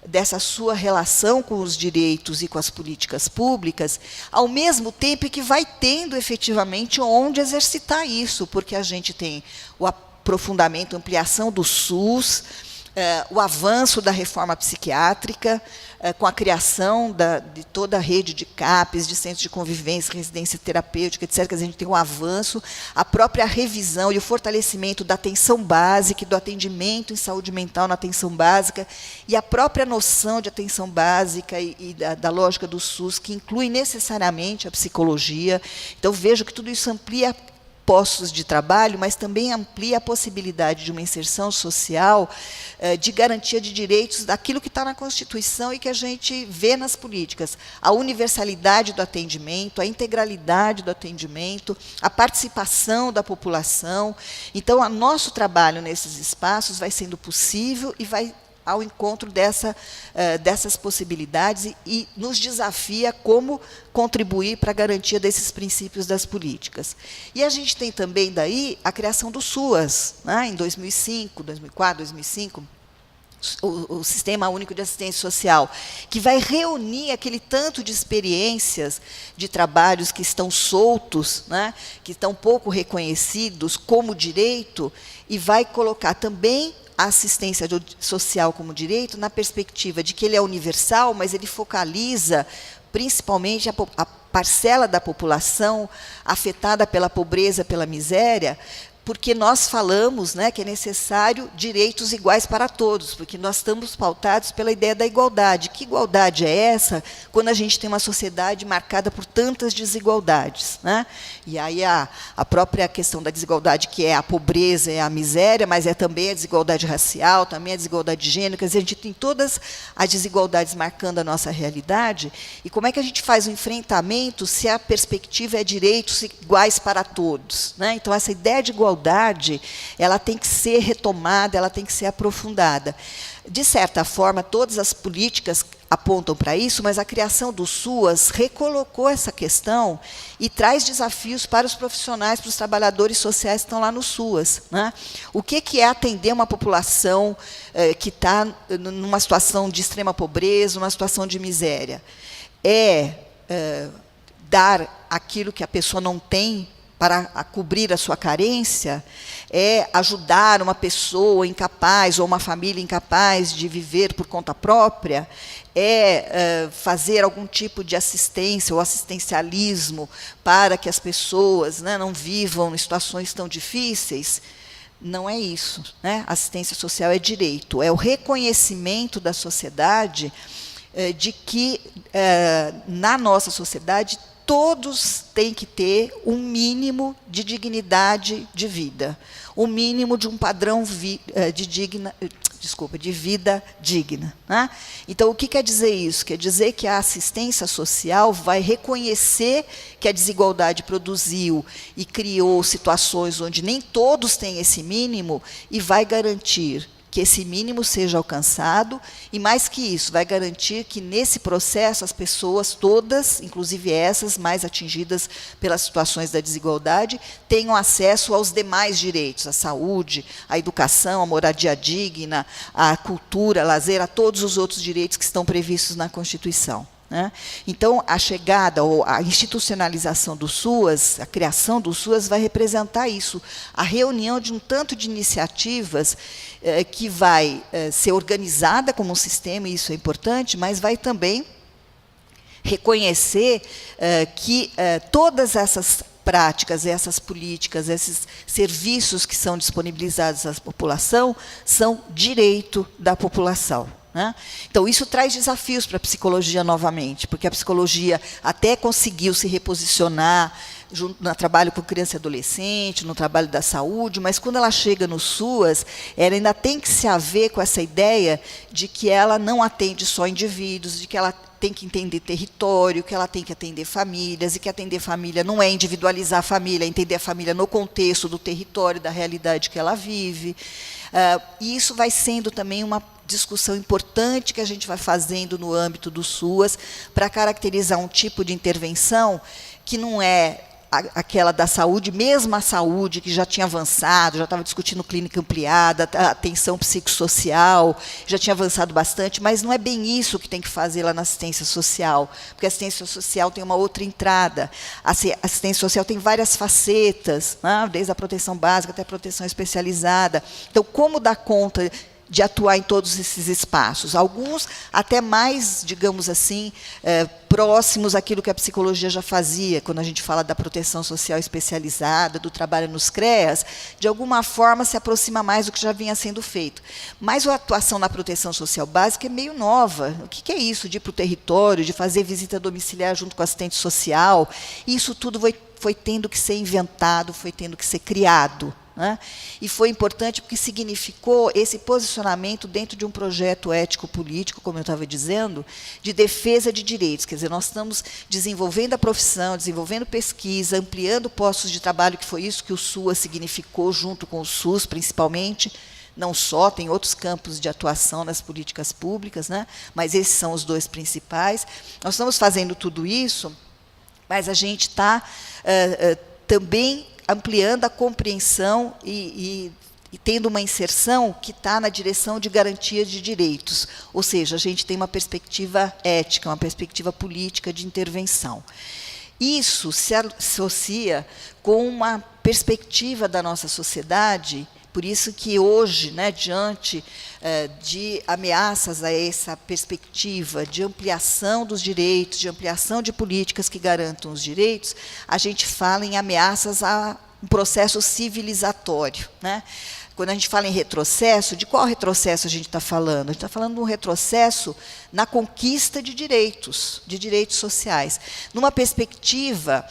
dessa sua relação com os direitos e com as políticas públicas, ao mesmo tempo que vai tendo efetivamente onde exercitar isso, porque a gente tem o aprofundamento, a ampliação do SUS, o avanço da reforma psiquiátrica, com a criação de toda a rede de CAPs, de centros de convivência, residência terapêutica, etc., que a gente tem um avanço, a própria revisão e o fortalecimento da atenção básica e do atendimento em saúde mental na atenção básica, e a própria noção de atenção básica e da lógica do SUS, que inclui necessariamente a psicologia. Então, vejo que tudo isso amplia postos de trabalho, mas também amplia a possibilidade de uma inserção social, de garantia de direitos daquilo que está na Constituição e que a gente vê nas políticas. A universalidade do atendimento, a integralidade do atendimento, a participação da população. Então, o nosso trabalho nesses espaços vai sendo possível e vai ao encontro dessas possibilidades e nos desafia como contribuir para a garantia desses princípios das políticas. E a gente tem também, daí, a criação do SUAS, né, em 2005, 2004, 2005, o Sistema Único de Assistência Social, que vai reunir aquele tanto de experiências de trabalhos que estão soltos, né, que estão pouco reconhecidos como direito, e vai colocar também a assistência social como direito na perspectiva de que ele é universal, mas ele focaliza principalmente a parcela da população afetada pela pobreza, pela miséria, porque nós falamos, né, que é necessário direitos iguais para todos, porque nós estamos pautados pela ideia da igualdade. Que igualdade é essa quando a gente tem uma sociedade marcada por tantas desigualdades, né? E aí a própria questão da desigualdade, que é a pobreza, é a miséria, mas é também a desigualdade racial, também a desigualdade de gênero, quer dizer, a gente tem todas as desigualdades marcando a nossa realidade, e como é que a gente faz o enfrentamento se a perspectiva é direitos iguais para todos, né? Então, essa ideia de igualdade, ela tem que ser retomada, ela tem que ser aprofundada. De certa forma, todas as políticas apontam para isso, mas a criação do SUAS recolocou essa questão e traz desafios para os profissionais, para os trabalhadores sociais que estão lá no SUAS, né? O que é atender uma população que está numa situação de extrema pobreza, numa situação de miséria? Dar aquilo que a pessoa não tem para cobrir a sua carência, é ajudar uma pessoa incapaz ou uma família incapaz de viver por conta própria, fazer algum tipo de assistência ou assistencialismo para que as pessoas, né, não vivam em situações tão difíceis. Não é isso, né? Assistência social é direito, é o reconhecimento da sociedade de que, na nossa sociedade, todos têm que ter um mínimo de dignidade de vida, um mínimo de um padrão de vida digna, né? Então, o que quer dizer isso? Quer dizer que a assistência social vai reconhecer que a desigualdade produziu e criou situações onde nem todos têm esse mínimo e vai garantir que esse mínimo seja alcançado, e, mais que isso, vai garantir que, nesse processo, as pessoas todas, inclusive essas mais atingidas pelas situações da desigualdade, tenham acesso aos demais direitos, à saúde, à educação, à moradia digna, à cultura, à lazer, a todos os outros direitos que estão previstos na Constituição, né? Então, a chegada ou a institucionalização do SUAS, a criação do SUAS, vai representar isso, a reunião de um tanto de iniciativas que vai ser organizada como um sistema, e isso é importante, mas vai também reconhecer que todas essas práticas, essas políticas, esses serviços que são disponibilizados à população são direito da população, né? Então, isso traz desafios para a psicologia novamente, porque a psicologia até conseguiu se reposicionar no trabalho com criança e adolescente, no trabalho da saúde, mas quando ela chega no SUAS, ela ainda tem que se haver com essa ideia de que ela não atende só indivíduos, de que ela tem que entender território, que ela tem que atender famílias, e que atender família não é individualizar a família, é entender a família no contexto do território, da realidade que ela vive. E isso vai sendo também uma discussão importante que a gente vai fazendo no âmbito do SUAS para caracterizar um tipo de intervenção que não é aquela da saúde, mesmo a saúde que já tinha avançado, já estava discutindo clínica ampliada, a atenção psicossocial, já tinha avançado bastante, mas não é bem isso que tem que fazer lá na assistência social, porque a assistência social tem uma outra entrada. A assistência social tem várias facetas, né, desde a proteção básica até a proteção especializada. Então, como dar conta de atuar em todos esses espaços, alguns até mais, digamos assim, próximos àquilo que a psicologia já fazia, quando a gente fala da proteção social especializada, do trabalho nos CREAS, de alguma forma se aproxima mais do que já vinha sendo feito. Mas a atuação na proteção social básica é meio nova. O que é isso de ir para o território, de fazer visita domiciliar junto com o assistente social? Isso tudo foi tendo que ser inventado, foi tendo que ser criado, né? E foi importante porque significou esse posicionamento dentro de um projeto ético-político, como eu estava dizendo, de defesa de direitos. Quer dizer, nós estamos desenvolvendo a profissão, desenvolvendo pesquisa, ampliando postos de trabalho, que foi isso que o SUAS significou, junto com o SUS, principalmente. Não só, tem outros campos de atuação nas políticas públicas, né? Mas esses são os dois principais. Nós estamos fazendo tudo isso, mas a gente está também ampliando a compreensão e tendo uma inserção que está na direção de garantia de direitos. Ou seja, a gente tem uma perspectiva ética, uma perspectiva política de intervenção. Isso se associa com uma perspectiva da nossa sociedade. Por isso que hoje, né, diante de ameaças a essa perspectiva de ampliação dos direitos, de ampliação de políticas que garantam os direitos, a gente fala em ameaças à um processo civilizatório, né? Quando a gente fala em retrocesso, de qual retrocesso a gente está falando? A gente está falando de um retrocesso na conquista de direitos sociais. Numa perspectiva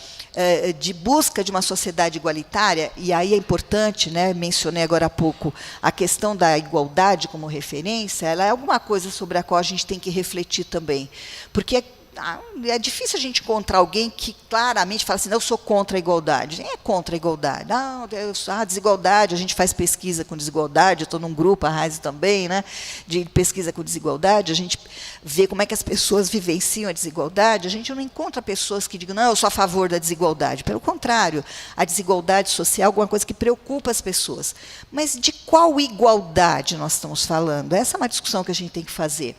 de busca de uma sociedade igualitária, e aí é importante, né, mencionei agora há pouco a questão da igualdade como referência, ela é alguma coisa sobre a qual a gente tem que refletir também. Porque é difícil a gente encontrar alguém que claramente fala assim, eu sou contra a igualdade. Quem é contra a igualdade? A desigualdade, a gente faz pesquisa com desigualdade, eu estou num grupo, a Raiz também, né, de pesquisa com desigualdade, a gente vê como é que as pessoas vivenciam a desigualdade, a gente não encontra pessoas que digam, não, eu sou a favor da desigualdade. Pelo contrário, a desigualdade social é alguma coisa que preocupa as pessoas. Mas de qual igualdade nós estamos falando? Essa é uma discussão que a gente tem que fazer.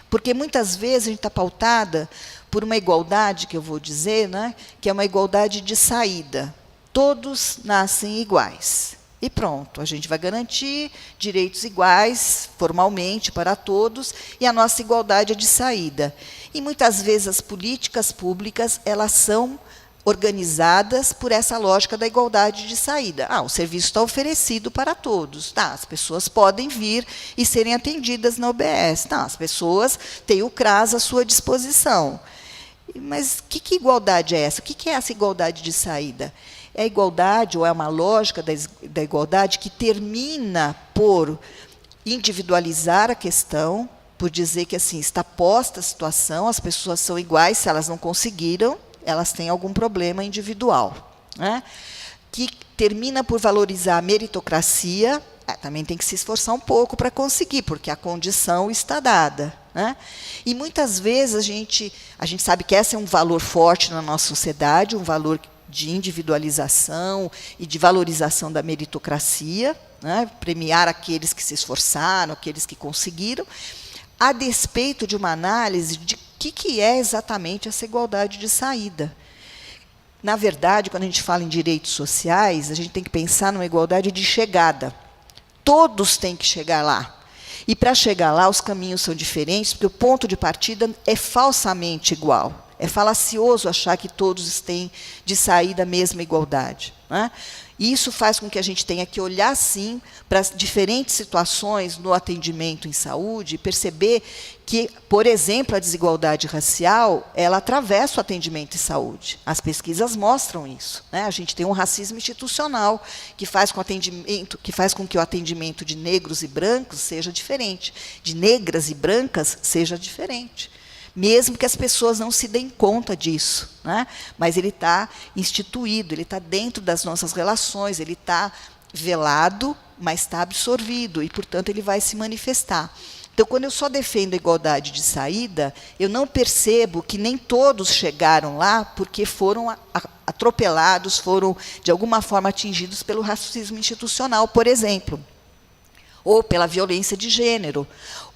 Porque, muitas vezes, a gente está pautada por uma igualdade, que eu vou dizer, né, que é uma igualdade de saída. Todos nascem iguais. E pronto, a gente vai garantir direitos iguais, formalmente, para todos, e a nossa igualdade é de saída. E, muitas vezes, as políticas públicas, elas são organizadas por essa lógica da igualdade de saída. O serviço está oferecido para todos. As pessoas podem vir e serem atendidas na OBS. As pessoas têm o CRAS à sua disposição. Mas que igualdade é essa? O que é essa igualdade de saída? É a igualdade, ou é uma lógica da igualdade que termina por individualizar a questão, por dizer que assim, está posta a situação, as pessoas são iguais, se elas não conseguiram, elas têm algum problema individual, né? Que termina por valorizar a meritocracia, também tem que se esforçar um pouco para conseguir, porque a condição está dada, né? E, muitas vezes, a gente sabe que esse é um valor forte na nossa sociedade, um valor de individualização e de valorização da meritocracia, né? Premiar aqueles que se esforçaram, aqueles que conseguiram, a despeito de uma análise de o que é exatamente essa igualdade de saída. Na verdade, quando a gente fala em direitos sociais, a gente tem que pensar numa igualdade de chegada. Todos têm que chegar lá. E, para chegar lá, os caminhos são diferentes, porque o ponto de partida é falsamente igual. É falacioso achar que todos têm de saída a mesma igualdade, né? E isso faz com que a gente tenha que olhar, sim, para as diferentes situações no atendimento em saúde e perceber que, por exemplo, a desigualdade racial, ela atravessa o atendimento em saúde. As pesquisas mostram isso, né? A gente tem um racismo institucional que faz com que o atendimento de negros e brancos seja diferente, de negras e brancas seja diferente. Mesmo que as pessoas não se deem conta disso, né? Mas ele está instituído, ele está dentro das nossas relações, ele está velado, mas está absorvido, e, portanto, ele vai se manifestar. Então, quando eu só defendo a igualdade de saída, eu não percebo que nem todos chegaram lá porque foram atropelados, foram, de alguma forma, atingidos pelo racismo institucional, por exemplo, ou pela violência de gênero,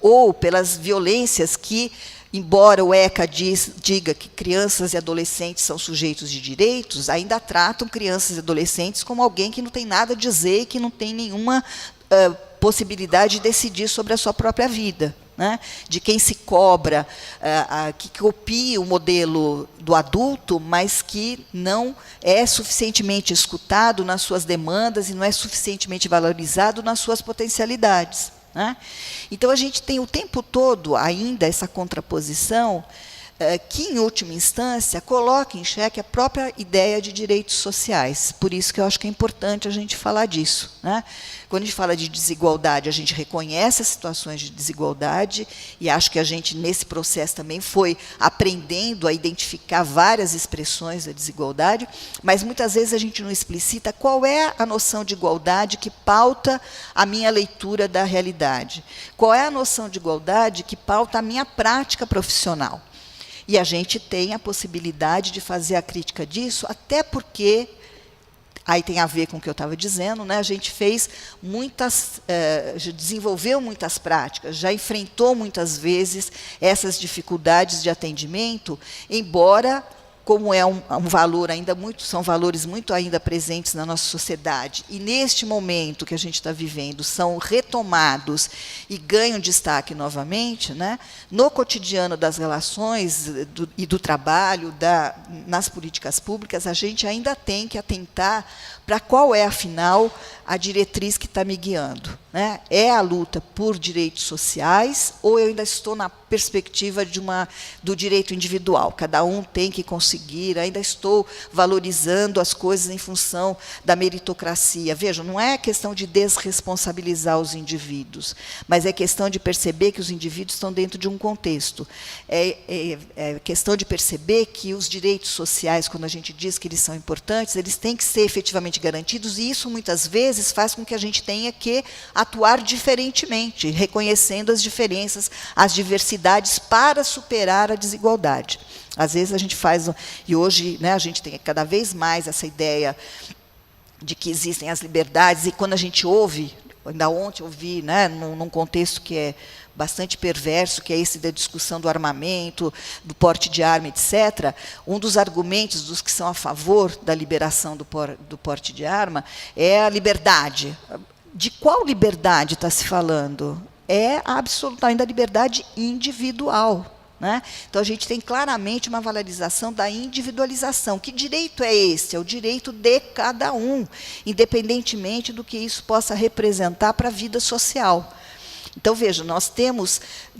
ou pelas violências que, embora o ECA diga que crianças e adolescentes são sujeitos de direitos, ainda tratam crianças e adolescentes como alguém que não tem nada a dizer e que não tem nenhuma possibilidade de decidir sobre a sua própria vida, né? De quem se cobra, que copia o modelo do adulto, mas que não é suficientemente escutado nas suas demandas e não é suficientemente valorizado nas suas potencialidades, né? Então, a gente tem o tempo todo ainda essa contraposição que, em última instância, coloca em xeque a própria ideia de direitos sociais. Por isso que eu acho que é importante a gente falar disso, né? Quando a gente fala de desigualdade, a gente reconhece as situações de desigualdade, e acho que a gente, nesse processo, também foi aprendendo a identificar várias expressões da desigualdade, mas, muitas vezes, a gente não explicita qual é a noção de igualdade que pauta a minha leitura da realidade. Qual é a noção de igualdade que pauta a minha prática profissional. E a gente tem a possibilidade de fazer a crítica disso, até porque, aí tem a ver com o que eu estava dizendo, né? A gente fez desenvolveu muitas práticas, já enfrentou muitas vezes essas dificuldades de atendimento, embora como é um valor ainda muito, são valores muito ainda presentes na nossa sociedade, e neste momento que a gente está vivendo são retomados e ganham destaque novamente, né, no cotidiano das relações e do trabalho, nas políticas públicas, a gente ainda tem que atentar para qual é, afinal, a diretriz que está me guiando, né? É a luta por direitos sociais ou eu ainda estou na perspectiva do direito individual? Cada um tem que conseguir, ainda estou valorizando as coisas em função da meritocracia. Vejam, não é questão de desresponsabilizar os indivíduos, mas é questão de perceber que os indivíduos estão dentro de um contexto. É questão de perceber que os direitos sociais, quando a gente diz que eles são importantes, eles têm que ser efetivamente garantidos, e isso, muitas vezes, faz com que a gente tenha que atuar diferentemente, reconhecendo as diferenças, as diversidades, para superar a desigualdade. Às vezes a gente faz, e hoje, né, a gente tem cada vez mais essa ideia de que existem as liberdades, e quando a gente ouve, ainda ontem eu vi, né, num contexto que é bastante perverso, que é esse da discussão do armamento, do porte de arma, etc., um dos argumentos dos que são a favor da liberação do porte de arma é a liberdade. De qual liberdade está se falando? É absolutamente a liberdade individual, né? Então, a gente tem claramente uma valorização da individualização. Que direito é esse? É o direito de cada um, independentemente do que isso possa representar para a vida social. Então, veja, nós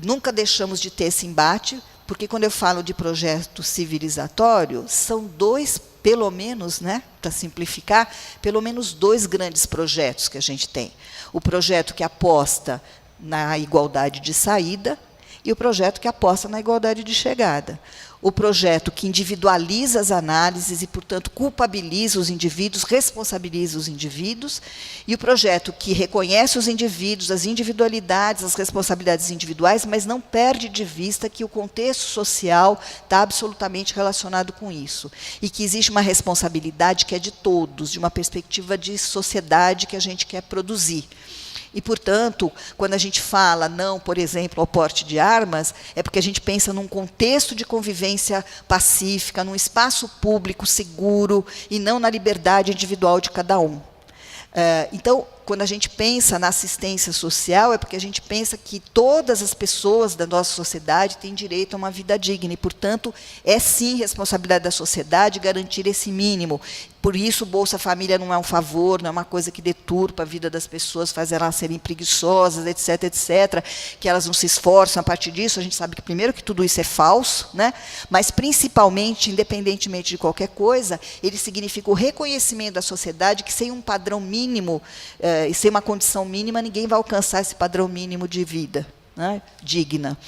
nunca deixamos de ter esse embate, porque quando eu falo de projeto civilizatório, são dois, pelo menos, né, para simplificar, pelo menos dois grandes projetos que a gente tem. O projeto que aposta na igualdade de saída e o projeto que aposta na igualdade de chegada. O projeto que individualiza as análises e, portanto, culpabiliza os indivíduos, responsabiliza os indivíduos, e o projeto que reconhece os indivíduos, as individualidades, as responsabilidades individuais, mas não perde de vista que o contexto social está absolutamente relacionado com isso, e que existe uma responsabilidade que é de todos, de uma perspectiva de sociedade que a gente quer produzir. E, portanto, quando a gente fala não, por exemplo, ao porte de armas, é porque a gente pensa num contexto de convivência pacífica, num espaço público seguro, e não na liberdade individual de cada um. Então, quando a gente pensa na assistência social, é porque a gente pensa que todas as pessoas da nossa sociedade têm direito a uma vida digna, e, portanto, é sim responsabilidade da sociedade garantir esse mínimo. Por isso, o Bolsa Família não é um favor, não é uma coisa que deturpa a vida das pessoas, faz elas serem preguiçosas, etc., etc., que elas não se esforçam a partir disso. A gente sabe que, primeiro, que tudo isso é falso, né? Mas, principalmente, independentemente de qualquer coisa, ele significa o reconhecimento da sociedade que, sem um padrão mínimo, e sem uma condição mínima, ninguém vai alcançar esse padrão mínimo de vida, né, digna.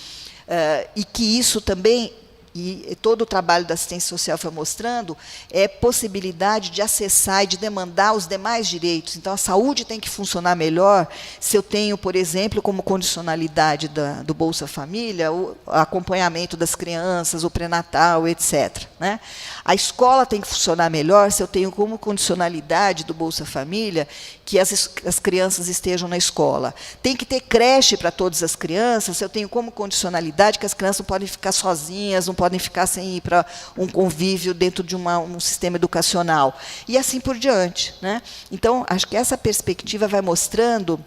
E que isso também, e todo o trabalho da assistência social foi mostrando, é possibilidade de acessar e de demandar os demais direitos. Então, a saúde tem que funcionar melhor se eu tenho, por exemplo, como condicionalidade do Bolsa Família, o acompanhamento das crianças, o pré-natal, etc., né? A escola tem que funcionar melhor se eu tenho como condicionalidade do Bolsa Família que as crianças estejam na escola. Tem que ter creche para todas as crianças se eu tenho como condicionalidade que as crianças não podem ficar sozinhas, não podem ficar sem ir para um convívio dentro de um sistema educacional. E assim por diante, né? Então, acho que essa perspectiva vai mostrando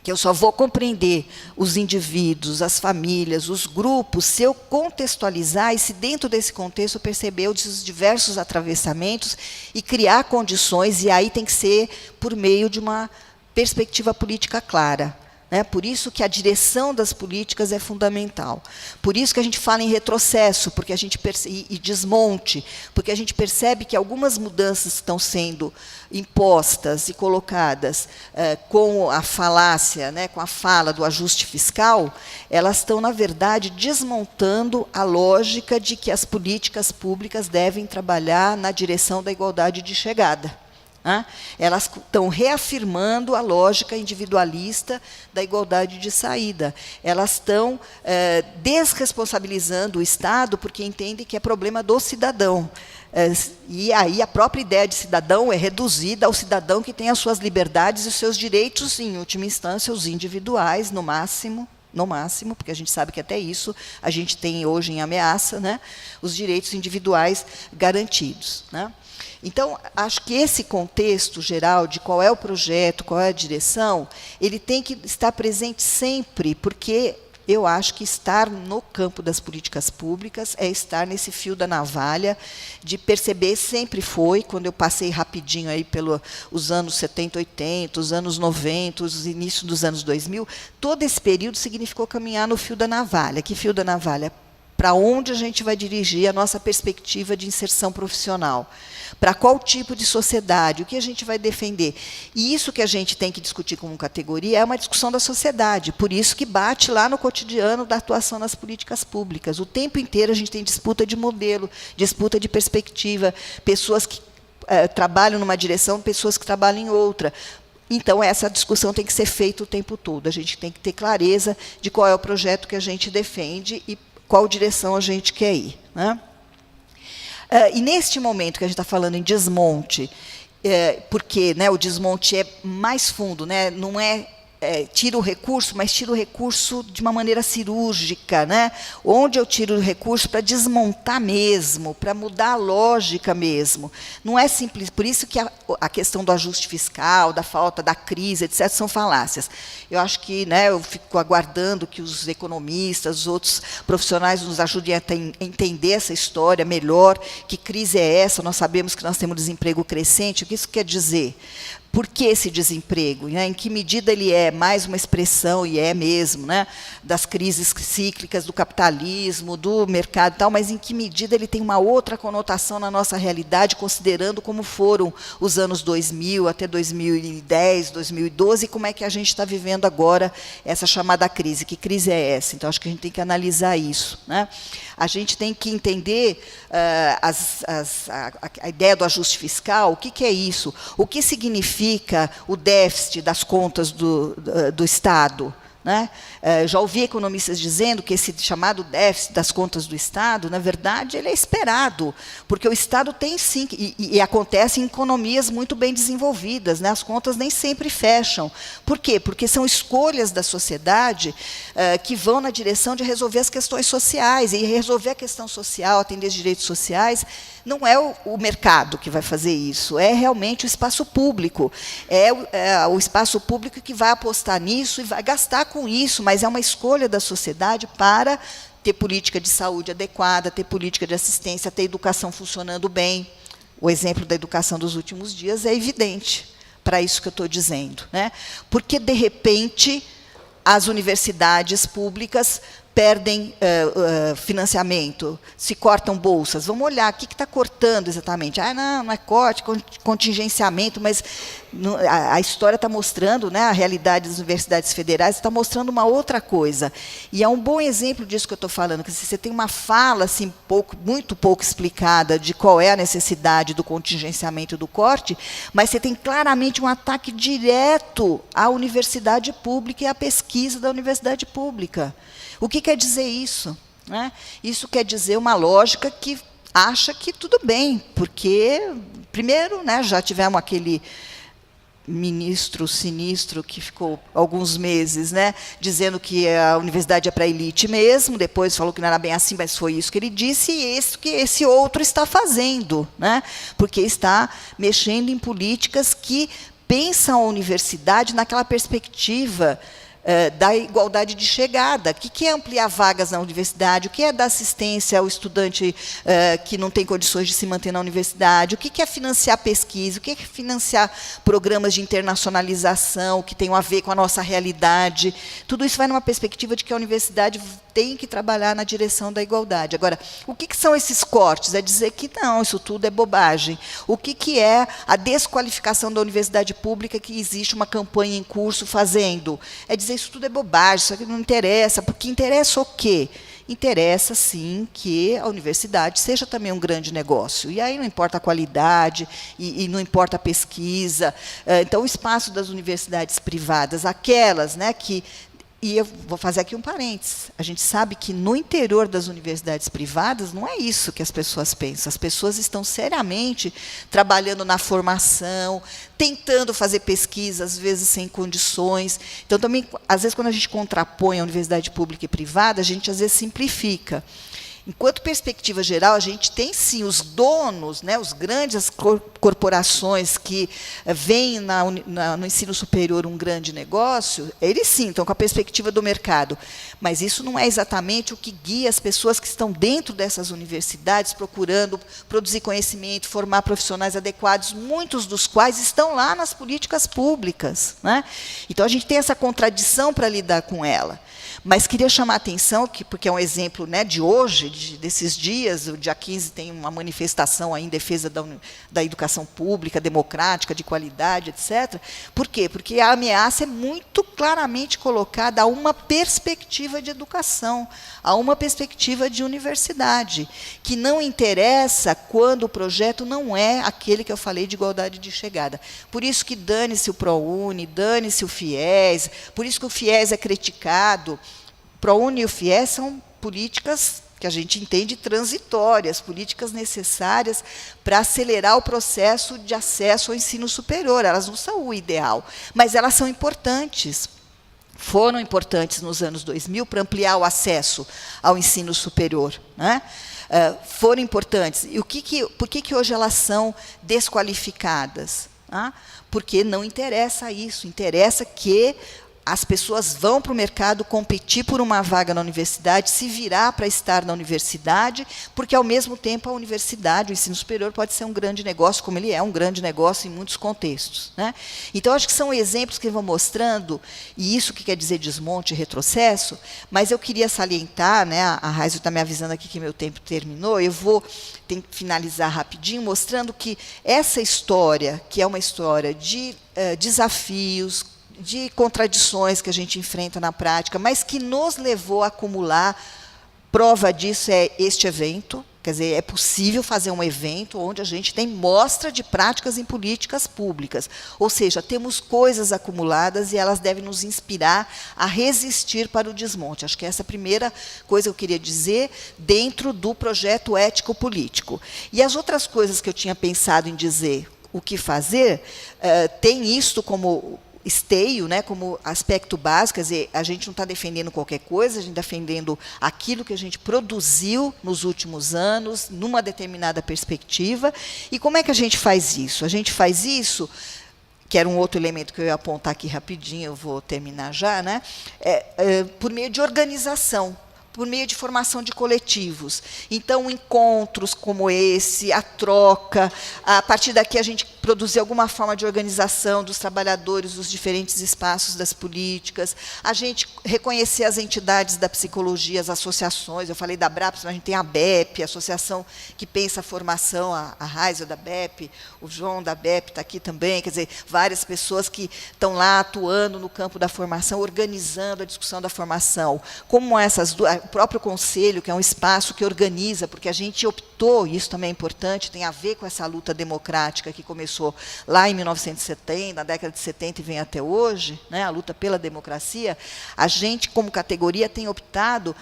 que eu só vou compreender os indivíduos, as famílias, os grupos, se eu contextualizar e se dentro desse contexto eu perceber os diversos atravessamentos e criar condições, e aí tem que ser por meio de uma perspectiva política clara. Por isso que a direção das políticas é fundamental. Por isso que a gente fala em retrocesso, porque a gente e desmonte, porque a gente percebe que algumas mudanças estão sendo impostas e colocadas com a falácia, com a fala do ajuste fiscal, elas estão, na verdade, desmontando a lógica de que as políticas públicas devem trabalhar na direção da igualdade de chegada. Elas estão reafirmando a lógica individualista da igualdade de saída. Elas estão desresponsabilizando o Estado porque entendem que é problema do cidadão. E aí a própria ideia de cidadão é reduzida ao cidadão que tem as suas liberdades e os seus direitos, em última instância, os individuais, no máximo, no máximo, porque a gente sabe que até isso a gente tem hoje em ameaça, né, os direitos individuais garantidos, né. Então, acho que esse contexto geral de qual é o projeto, qual é a direção, ele tem que estar presente sempre, porque eu acho que estar no campo das políticas públicas é estar nesse fio da navalha, de perceber, sempre foi, quando eu passei rapidinho aí pelos anos 70, 80, os anos 90, os inícios dos anos 2000, todo esse período significou caminhar no fio da navalha. Que fio da navalha? Para onde a gente vai dirigir a nossa perspectiva de inserção profissional? Para qual tipo de sociedade? O que a gente vai defender? E isso que a gente tem que discutir como categoria é uma discussão da sociedade, por isso que bate lá no cotidiano da atuação nas políticas públicas. O tempo inteiro a gente tem disputa de modelo, disputa de perspectiva, pessoas que trabalham numa direção, pessoas que trabalham em outra. Então, essa discussão tem que ser feita o tempo todo. A gente tem que ter clareza de qual é o projeto que a gente defende e qual direção a gente quer ir, né? E neste momento que a gente está falando em desmonte, porque, né, o desmonte é mais fundo, né, não é tira o recurso, mas tira o recurso de uma maneira cirúrgica, né? Onde eu tiro o recurso para desmontar mesmo, para mudar a lógica mesmo. Não é simples, por isso que a questão do ajuste fiscal, da falta da crise, etc., são falácias. Eu acho que, né, eu fico aguardando que os economistas, os outros profissionais nos ajudem a entender essa história melhor, que crise é essa, nós sabemos que nós temos desemprego crescente, o que isso quer dizer? Por que esse desemprego? Né? Em que medida ele é mais uma expressão, e é mesmo, né, das crises cíclicas do capitalismo, do mercado e tal, mas em que medida ele tem uma outra conotação na nossa realidade, considerando como foram os anos 2000 até 2010, 2012, e como é que a gente está vivendo agora essa chamada crise. Que crise é essa? Então, acho que a gente tem que analisar isso, né? A gente tem que entender a ideia do ajuste fiscal, o que é isso? O que significa o déficit das contas do Estado? Né? Já ouvi economistas dizendo que esse chamado déficit das contas do Estado, na verdade, ele é esperado, porque o Estado tem sim, e acontece em economias muito bem desenvolvidas, né? As contas nem sempre fecham. Por quê? Porque são escolhas da sociedade que vão na direção de resolver as questões sociais, e resolver a questão social, atender os direitos sociais, não é o mercado que vai fazer isso, é realmente o espaço público. É o espaço público que vai apostar nisso e vai gastar com isso, mas é uma escolha da sociedade para ter política de saúde adequada, ter política de assistência, ter educação funcionando bem. O exemplo da educação dos últimos dias é evidente para isso que eu estou dizendo, né? Porque, de repente, as universidades públicas perdem financiamento, se cortam bolsas. Vamos olhar, o que está cortando exatamente? Não é corte, contingenciamento, mas a história está mostrando, né, a realidade das universidades federais está mostrando uma outra coisa. E é um bom exemplo disso que eu estou falando, que você tem uma fala assim, muito pouco explicada de qual é a necessidade do contingenciamento do corte, mas você tem claramente um ataque direto à universidade pública e à pesquisa da universidade pública. O que quer dizer isso? Né? Isso quer dizer uma lógica que acha que tudo bem, porque, primeiro, né, já tivemos aquele ministro sinistro que ficou alguns meses, né, dizendo que a universidade é para a elite mesmo, depois falou que não era bem assim, mas foi isso que ele disse, e isso que esse outro está fazendo, né, porque está mexendo em políticas que pensam a universidade naquela perspectiva da igualdade de chegada. O que é ampliar vagas na universidade? O que é dar assistência ao estudante que não tem condições de se manter na universidade? O que é financiar pesquisa? O que é financiar programas de internacionalização que tenham a ver com a nossa realidade? Tudo isso vai numa perspectiva de que a universidade tem que trabalhar na direção da igualdade. Agora, o que são esses cortes? É dizer que não, isso tudo é bobagem. O que é a desqualificação da universidade pública, que existe uma campanha em curso fazendo? É dizer isso tudo é bobagem, isso aqui não interessa, porque interessa o quê? Interessa, sim, que a universidade seja também um grande negócio. E aí não importa a qualidade, e não importa a pesquisa. Então, o espaço das universidades privadas, aquelas, né, que E eu vou fazer aqui um parênteses. A gente sabe que no interior das universidades privadas não é isso que as pessoas pensam. As pessoas estão seriamente trabalhando na formação, tentando fazer pesquisa, às vezes sem condições. Então, também, às vezes, quando a gente contrapõe a universidade pública e privada, a gente, às vezes, simplifica. Enquanto perspectiva geral, a gente tem, sim, os donos, né, os grandes corporações que veem no ensino superior um grande negócio, eles, sim, estão com a perspectiva do mercado. Mas isso não é exatamente o que guia as pessoas que estão dentro dessas universidades, procurando produzir conhecimento, formar profissionais adequados, muitos dos quais estão lá nas políticas públicas, né? Então, a gente tem essa contradição para lidar com ela. Mas queria chamar a atenção, porque é um exemplo, né, de hoje, desses dias, o dia 15 tem uma manifestação aí em defesa da educação pública, democrática, de qualidade, etc. Por quê? Porque a ameaça é muito claramente colocada a uma perspectiva de educação, a uma perspectiva de universidade, que não interessa quando o projeto não é aquele que eu falei de igualdade de chegada. Por isso que dane-se o ProUni, dane-se o FIES, por isso que o FIES é criticado. O ProUni e o FIES são políticas que a gente entende transitórias, políticas necessárias para acelerar o processo de acesso ao ensino superior. Elas não são o ideal, mas elas são importantes. Foram importantes nos anos 2000 para ampliar o acesso ao ensino superior, né? Foram importantes. E por que hoje elas são desqualificadas? Porque não interessa isso, interessa que as pessoas vão para o mercado competir por uma vaga na universidade, se virar para estar na universidade, porque, ao mesmo tempo, a universidade, o ensino superior, pode ser um grande negócio, como ele é um grande negócio em muitos contextos, né? Então, acho que são exemplos que vão mostrando, e isso que quer dizer desmonte e retrocesso, mas eu queria salientar, né, a Raizo está me avisando aqui que meu tempo terminou, eu vou finalizar rapidinho, mostrando que essa história, que é uma história de desafios, de contradições que a gente enfrenta na prática, mas que nos levou a acumular. Prova disso é este evento. Quer dizer, é possível fazer um evento onde a gente tem mostra de práticas em políticas públicas. Ou seja, temos coisas acumuladas e elas devem nos inspirar a resistir para o desmonte. Acho que essa é a primeira coisa que eu queria dizer dentro do projeto ético-político. E as outras coisas que eu tinha pensado em dizer, o que fazer, tem isto como esteio, né, como aspecto básico, quer dizer, a gente não está defendendo qualquer coisa, a gente está defendendo aquilo que a gente produziu nos últimos anos, numa determinada perspectiva. E como é que a gente faz isso? A gente faz isso, que era um outro elemento que eu ia apontar aqui rapidinho, eu vou terminar já, né, por meio de organização, por meio de formação de coletivos. Então, encontros como esse, a troca, a partir daqui a gente produzir alguma forma de organização dos trabalhadores dos diferentes espaços das políticas, a gente reconhecer as entidades da psicologia, as associações, eu falei da BRAPS, mas a gente tem a BEP, a associação que pensa a formação, a Raizo da BEP, o João da BEP está aqui também, quer dizer, várias pessoas que estão lá atuando no campo da formação, organizando a discussão da formação. Como essas duas, o próprio conselho, que é um espaço que organiza, porque a gente optou, e isso também é importante, tem a ver com essa luta democrática que começou lá em 1970, na década de 70 e vem até hoje, né, a luta pela democracia, a gente, como categoria, tem optado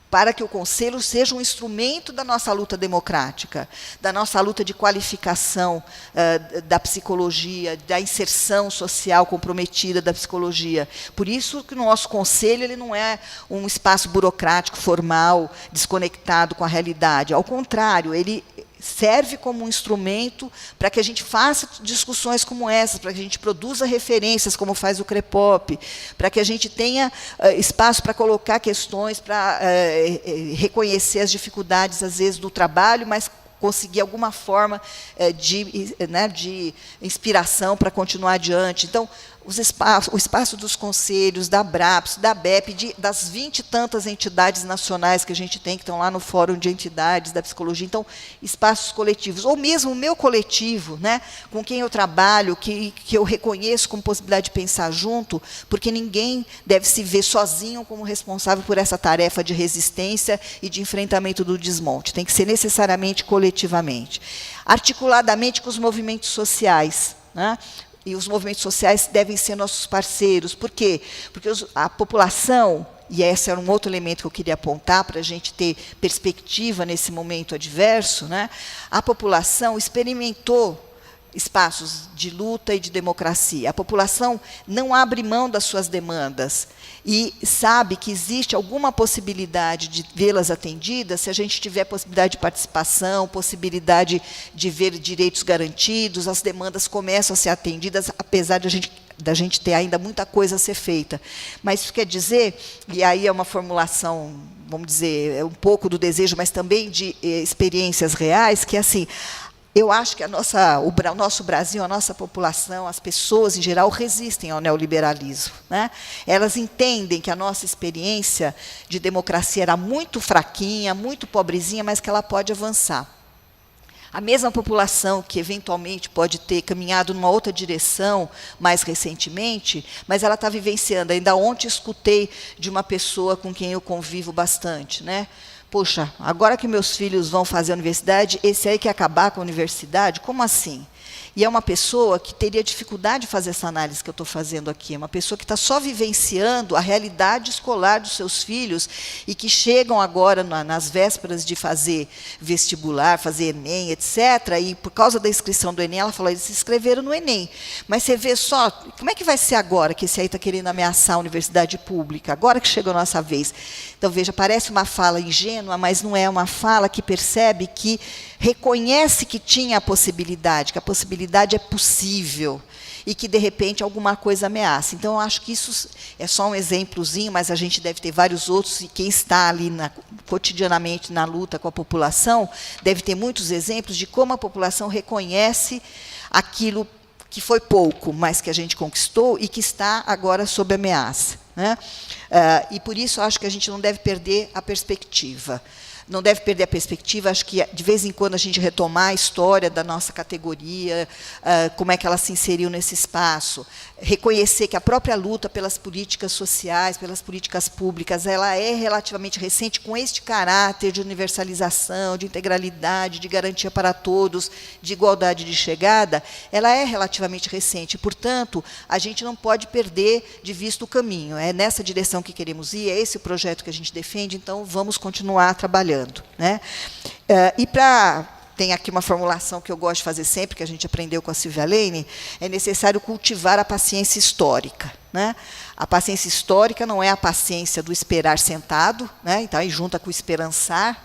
para que o Conselho seja um instrumento da nossa luta democrática, da nossa luta de qualificação da psicologia, da inserção social comprometida da psicologia. Por isso que o nosso Conselho ele não é um espaço burocrático, formal, desconectado com a realidade. Ao contrário, ele serve como um instrumento para que a gente faça discussões como essas, para que a gente produza referências, como faz o CREPOP, para que a gente tenha espaço para colocar questões, para reconhecer as dificuldades, às vezes, do trabalho, mas conseguir alguma forma de inspiração para continuar adiante. Então, o espaço dos conselhos, da BRAPS, da BEP, das 20 e tantas entidades nacionais que a gente tem, que estão lá no Fórum de Entidades da Psicologia, então, espaços coletivos, ou mesmo o meu coletivo, né, com quem eu trabalho, que eu reconheço como possibilidade de pensar junto, porque ninguém deve se ver sozinho como responsável por essa tarefa de resistência e de enfrentamento do desmonte, tem que ser necessariamente coletivamente. Articuladamente com os movimentos sociais, né? e os movimentos sociais devem ser nossos parceiros. Por quê? Porque a população, e esse era um outro elemento que eu queria apontar para a gente ter perspectiva nesse momento adverso, né? A população experimentou espaços de luta e de democracia. A população não abre mão das suas demandas e sabe que existe alguma possibilidade de vê-las atendidas se a gente tiver possibilidade de participação, possibilidade de ver direitos garantidos, as demandas começam a ser atendidas, apesar de da gente ter ainda muita coisa a ser feita. Mas isso quer dizer, e aí é uma formulação, vamos dizer, é um pouco do desejo, mas também de experiências reais, que é assim, eu acho que o nosso Brasil, a nossa população, as pessoas em geral, resistem ao neoliberalismo, né? Elas entendem que a nossa experiência de democracia era muito fraquinha, muito pobrezinha, mas que ela pode avançar. A mesma população que, eventualmente, pode ter caminhado numa outra direção mais recentemente, mas ela está vivenciando. Ainda ontem escutei de uma pessoa com quem eu convivo bastante, né? Poxa, agora que meus filhos vão fazer a universidade, esse aí quer acabar com a universidade? Como assim? E é uma pessoa que teria dificuldade de fazer essa análise que eu estou fazendo aqui. É uma pessoa que está só vivenciando a realidade escolar dos seus filhos e que chegam agora, nas vésperas de fazer vestibular, fazer Enem, etc. E, por causa da inscrição do Enem, ela falou, eles se inscreveram no Enem. Mas você vê só, como é que vai ser agora que esse aí está querendo ameaçar a universidade pública? Agora que chegou a nossa vez. Então, veja, parece uma fala ingênua, mas não é uma fala que percebe que reconhece que tinha a possibilidade, que a possibilidade é possível e que, de repente, alguma coisa ameaça. Então, eu acho que isso é só um exemplozinho, mas a gente deve ter vários outros, e quem está ali cotidianamente na luta com a população deve ter muitos exemplos de como a população reconhece aquilo que foi pouco, mas que a gente conquistou e que está agora sob ameaça, né? E, por isso, eu acho que a gente não deve perder a perspectiva. Não deve perder a perspectiva, acho que, de vez em quando, a gente retomar a história da nossa categoria, como é que ela se inseriu nesse espaço, reconhecer que a própria luta pelas políticas sociais, pelas políticas públicas, ela é relativamente recente, com este caráter de universalização, de integralidade, de garantia para todos, de igualdade de chegada, ela é relativamente recente. Portanto, a gente não pode perder de vista o caminho. É nessa direção que queremos ir, é esse o projeto que a gente defende, então vamos continuar trabalhando, né? Tem aqui uma formulação que eu gosto de fazer sempre, que a gente aprendeu com a Silvia Lane, é necessário cultivar a paciência histórica, né? A paciência histórica não é a paciência do esperar sentado, né? Então, aí junta com o esperançar,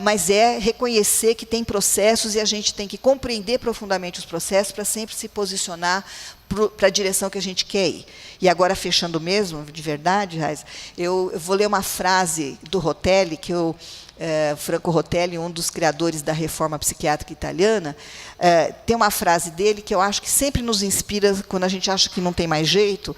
mas é reconhecer que tem processos e a gente tem que compreender profundamente os processos para sempre se posicionar para a direção que a gente quer ir. E agora, fechando mesmo, de verdade, Raiz, eu vou ler uma frase do Rotelli, que Franco Rotelli, um dos criadores da reforma psiquiátrica italiana, tem uma frase dele que eu acho que sempre nos inspira quando a gente acha que não tem mais jeito.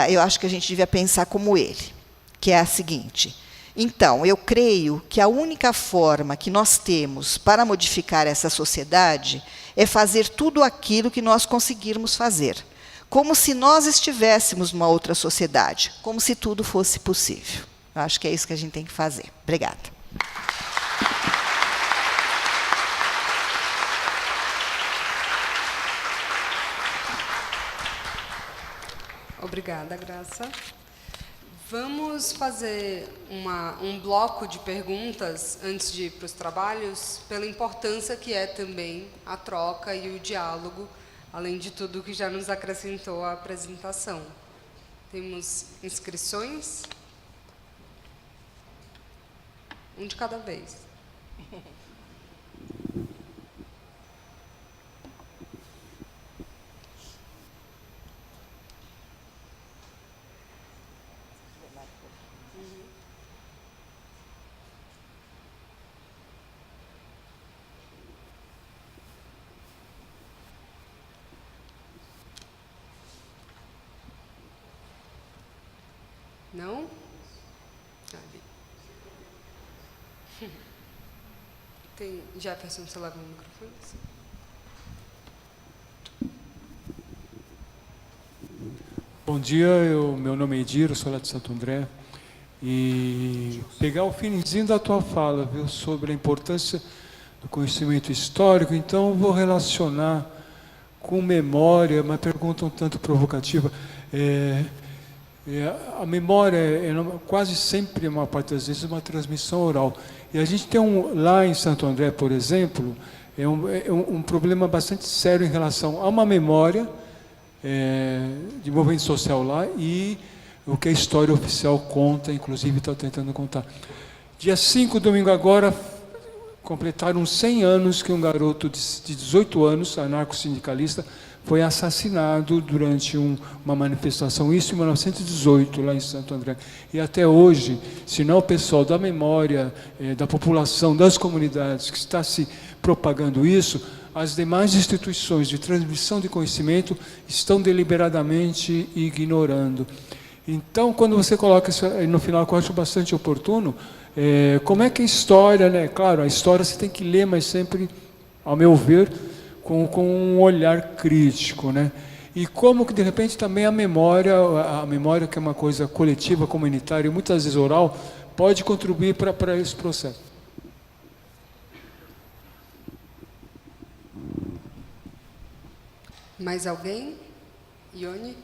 Eu acho que a gente devia pensar como ele, que é a seguinte: então, eu creio que a única forma que nós temos para modificar essa sociedade é fazer tudo aquilo que nós conseguirmos fazer, como se nós estivéssemos numa outra sociedade, como se tudo fosse possível. Eu acho que é isso que a gente tem que fazer. Obrigada. Obrigada, Graça. Vamos fazer um bloco de perguntas antes de ir para os trabalhos, pela importância que é também a troca e o diálogo, além de tudo que já nos acrescentou a apresentação. Temos inscrições? Um de cada vez. Não? Tem Jefferson, você leva o microfone? Bom dia, meu nome é Edir, eu sou lá de Santo André. E pegar o finzinho da tua fala, viu, sobre a importância do conhecimento histórico, então eu vou relacionar com memória, uma pergunta um tanto provocativa. A memória quase sempre, uma parte das vezes, uma transmissão oral. E a gente tem lá em Santo André, por exemplo, um problema bastante sério em relação a uma memória de movimento social lá e o que a história oficial conta, inclusive está tentando contar. Dia 5, domingo agora, completaram 100 anos que um garoto de 18 anos, anarco-sindicalista, foi assassinado durante uma manifestação, isso em 1918, lá em Santo André. E até hoje, se não o pessoal da memória, da população, das comunidades que está se propagando isso, as demais instituições de transmissão de conhecimento estão deliberadamente ignorando. Então, quando você coloca isso aí no final, que eu acho bastante oportuno, como é que a história, né? Claro, a história você tem que ler, mas sempre, ao meu ver, com um olhar crítico, né? E como que, de repente, também a memória que é uma coisa coletiva, comunitária, e muitas vezes oral, pode contribuir para esse processo. Mais alguém? Ione?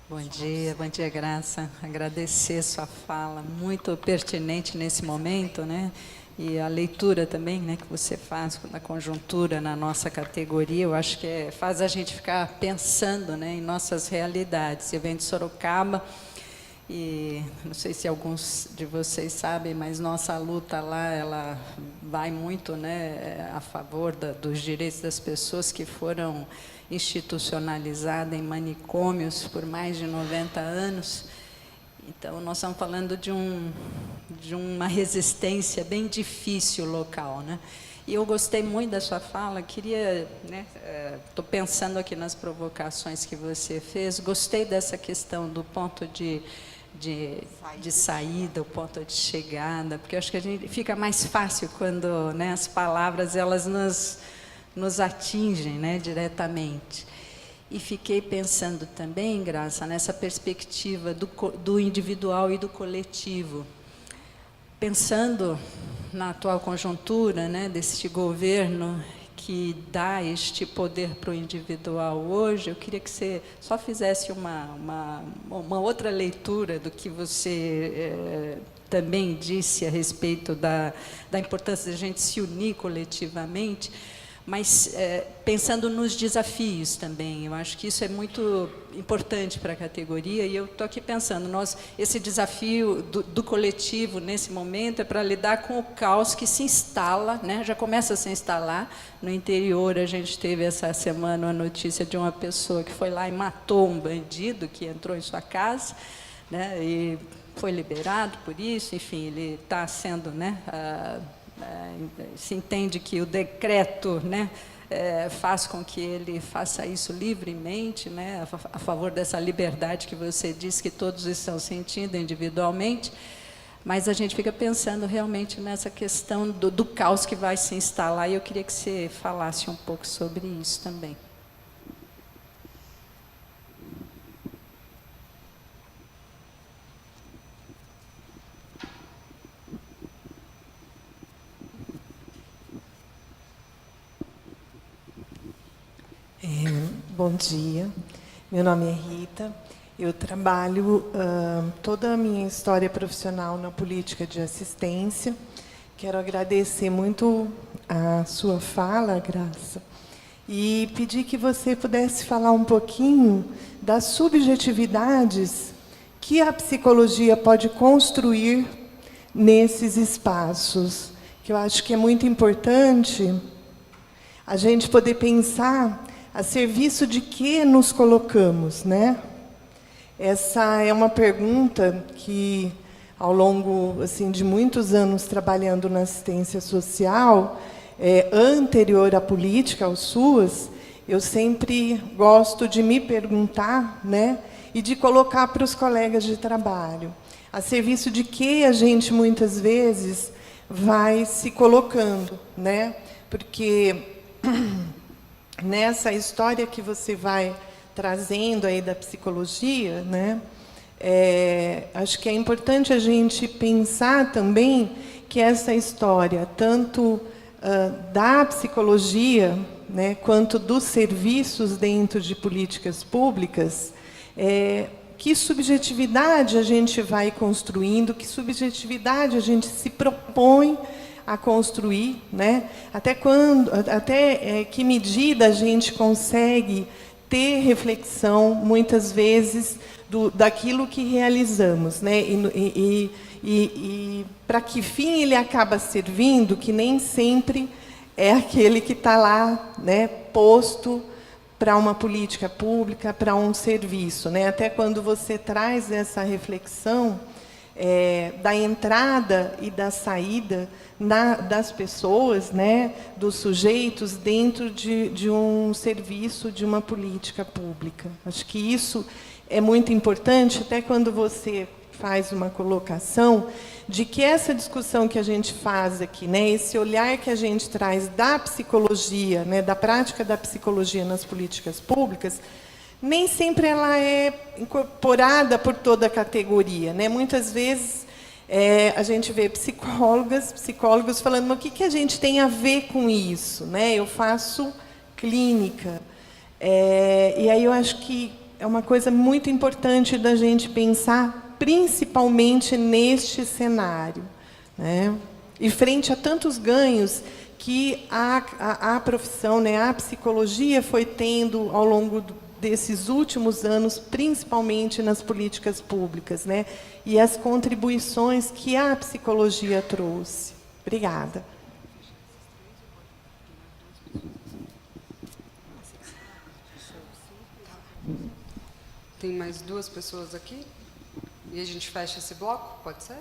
Bom dia, Graça. Agradecer sua fala, muito pertinente nesse momento, né? E a leitura também, né, que você faz da conjuntura na nossa categoria, eu acho que faz a gente ficar pensando, né, em nossas realidades. Eu venho de Sorocaba e não sei se alguns de vocês sabem, mas nossa luta lá, ela vai muito, né, a favor dos direitos das pessoas que foram institucionalizada em manicômios por mais de 90 anos. Então, nós estamos falando de uma resistência bem difícil local, né? E eu gostei muito da sua fala, queria, né, estou pensando aqui nas provocações que você fez, gostei dessa questão do ponto de saída, o ponto de chegada, porque eu acho que a gente fica mais fácil quando, né, as palavras elas nos atingem, né, diretamente. E fiquei pensando também, Graça, nessa perspectiva do individual e do coletivo. Pensando na atual conjuntura, né, deste governo que dá este poder para o individual hoje, eu queria que você só fizesse uma outra leitura do que você também disse a respeito da importância de a gente se unir coletivamente, mas pensando nos desafios também. Eu acho que isso é muito importante para a categoria, e eu estou aqui pensando, esse desafio do coletivo, nesse momento, é para lidar com o caos que se instala, né? Já começa a se instalar. No interior, a gente teve essa semana a notícia de uma pessoa que foi lá e matou um bandido que entrou em sua casa, né? E foi liberado por isso, enfim, ele está sendo, né, se entende que o decreto, né, faz com que ele faça isso livremente, né, a favor dessa liberdade que você disse que todos estão sentindo individualmente, mas a gente fica pensando realmente nessa questão do caos que vai se instalar, e eu queria que você falasse um pouco sobre isso também. Bom dia, meu nome é Rita, eu trabalho toda a minha história profissional na política de assistência. Quero agradecer muito a sua fala, Graça, e pedir que você pudesse falar um pouquinho das subjetividades que a psicologia pode construir nesses espaços, que eu acho que é muito importante a gente poder pensar a serviço de que nos colocamos, né? Essa é uma pergunta que, ao longo assim, de muitos anos trabalhando na assistência social, anterior à política, ao SUAS, eu sempre gosto de me perguntar, né, e de colocar para os colegas de trabalho, a serviço de que a gente, muitas vezes, vai se colocando, né? Porque nessa história que você vai trazendo aí da psicologia, né, acho que é importante a gente pensar também que essa história, tanto da psicologia, né, quanto dos serviços dentro de políticas públicas, que subjetividade a gente vai construindo, que subjetividade a gente se propõe a construir, né? Até que medida a gente consegue ter reflexão, muitas vezes, daquilo que realizamos, né? E para que fim ele acaba servindo, que nem sempre é aquele que está lá, né, posto para uma política pública, para um serviço, né? Até quando você traz essa reflexão da entrada e da saída das pessoas, né, dos sujeitos dentro de um serviço, de uma política pública. Acho que isso é muito importante, até quando você faz uma colocação de que essa discussão que a gente faz aqui, né, esse olhar que a gente traz da psicologia, né, da prática da psicologia nas políticas públicas, nem sempre ela é incorporada por toda a categoria, né? Muitas vezes a gente vê psicólogos falando, mas o que a gente tem a ver com isso, né? Eu faço clínica. E aí eu acho que é uma coisa muito importante da gente pensar, principalmente neste cenário, né? E frente a tantos ganhos que a profissão, né, a psicologia foi tendo ao longo desses últimos anos, principalmente nas políticas públicas, né? E as contribuições que a psicologia trouxe. Obrigada. Tem mais 2 pessoas aqui? E a gente fecha esse bloco, pode ser?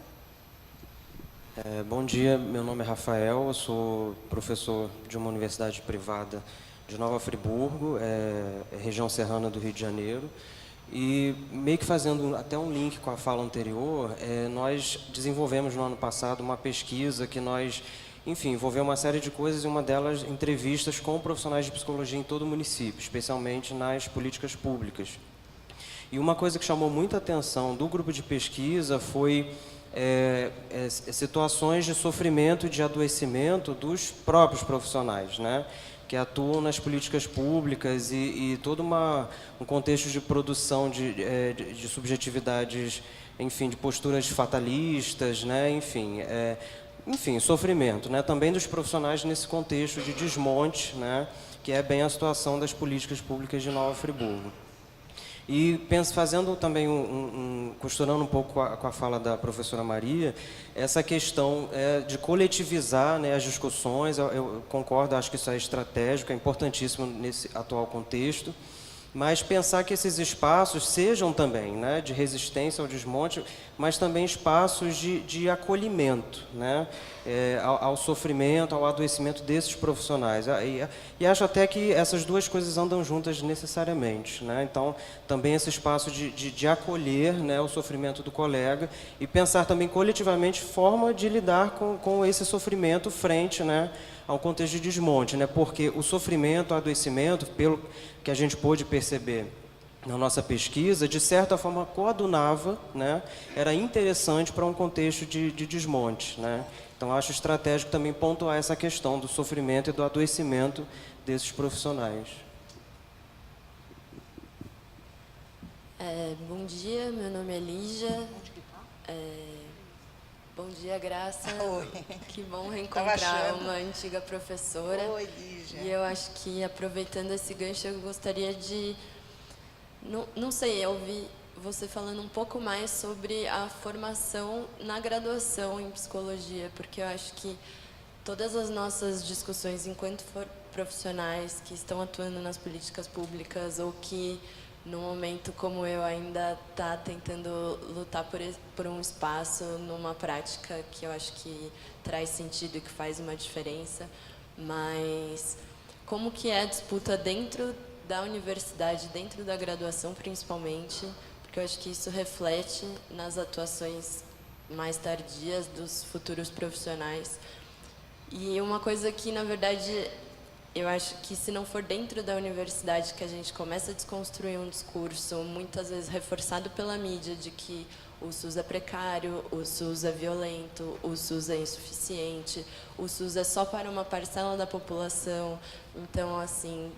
Bom dia, meu nome é Rafael, eu sou professor de uma universidade privada de Nova Friburgo, região serrana do Rio de Janeiro, e meio que fazendo até um link com a fala anterior, nós desenvolvemos no ano passado uma pesquisa que nós, enfim, envolveu uma série de coisas, e uma delas entrevistas com profissionais de psicologia em todo o município, especialmente nas políticas públicas. E uma coisa que chamou muita atenção do grupo de pesquisa foi situações de sofrimento e de adoecimento dos próprios profissionais, né, que atuam nas políticas públicas e todo um contexto de produção de subjetividades, enfim, de posturas fatalistas, né, enfim, sofrimento, né, também dos profissionais nesse contexto de desmonte, né, que é bem a situação das políticas públicas de Nova Friburgo. E fazendo também costurando um pouco com a fala da professora Maria, essa questão de coletivizar, né, as discussões, eu concordo, acho que isso é estratégico, é importantíssimo nesse atual contexto, mas pensar que esses espaços sejam também, né, de resistência ao desmonte, mas também espaços de acolhimento, né, ao sofrimento, ao adoecimento desses profissionais. E acho até que essas duas coisas andam juntas necessariamente, né? Então, também esse espaço de acolher, né, o sofrimento do colega e pensar também coletivamente forma de lidar com esse sofrimento frente, né, ao contexto de desmonte, né? Porque o sofrimento, o adoecimento, pelo que a gente pôde perceber na nossa pesquisa, de certa forma coadunava, né? Era interessante para um contexto de desmonte, né? Então, acho estratégico também pontuar essa questão do sofrimento e do adoecimento desses profissionais. Bom dia, meu nome é Lígia. Bom dia, Graça. Oi. Que bom reencontrar uma antiga professora. Oi, Lígia. E eu acho que, aproveitando esse gancho, eu gostaria de, não sei, ouvir você falando um pouco mais sobre a formação na graduação em psicologia, porque eu acho que todas as nossas discussões enquanto profissionais que estão atuando nas políticas públicas ou que, no momento como eu, ainda está tentando lutar por um espaço numa prática que eu acho que traz sentido e que faz uma diferença, mas como que é a disputa dentro da universidade, dentro da graduação principalmente, porque eu acho que isso reflete nas atuações mais tardias dos futuros profissionais. E uma coisa que, na verdade, eu acho que se não for dentro da universidade que a gente começa a desconstruir um discurso, muitas vezes reforçado pela mídia, de que o SUS é precário, o SUS é violento, o SUS é insuficiente, o SUS é só para uma parcela da população. Então, assim,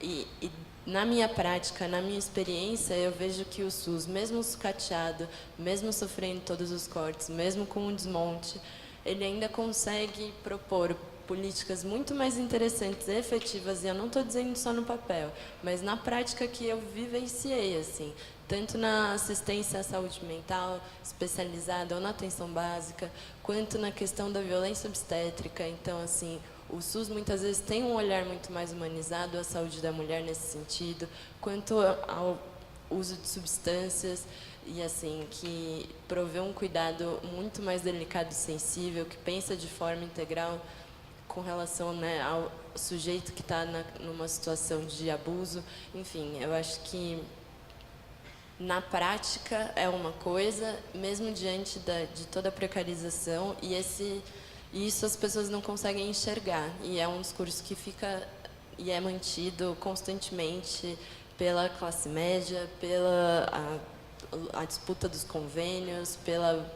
e na minha prática, na minha experiência, eu vejo que o SUS, mesmo sucateado, mesmo sofrendo todos os cortes, mesmo com o desmonte, ele ainda consegue propor políticas muito mais interessantes e efetivas, e eu não estou dizendo só no papel, mas na prática que eu vivenciei, assim, tanto na assistência à saúde mental especializada ou na atenção básica, quanto na questão da violência obstétrica. Então, assim, o SUS muitas vezes tem um olhar muito mais humanizado à saúde da mulher nesse sentido, quanto ao uso de substâncias, e assim, que provê um cuidado muito mais delicado e sensível, que pensa de forma integral com relação, né, ao sujeito que está numa situação de abuso. Enfim, eu acho que na prática é uma coisa, mesmo diante de toda a precarização, e isso as pessoas não conseguem enxergar, e é um discurso que fica e é mantido constantemente pela classe média, pela a disputa dos convênios, pela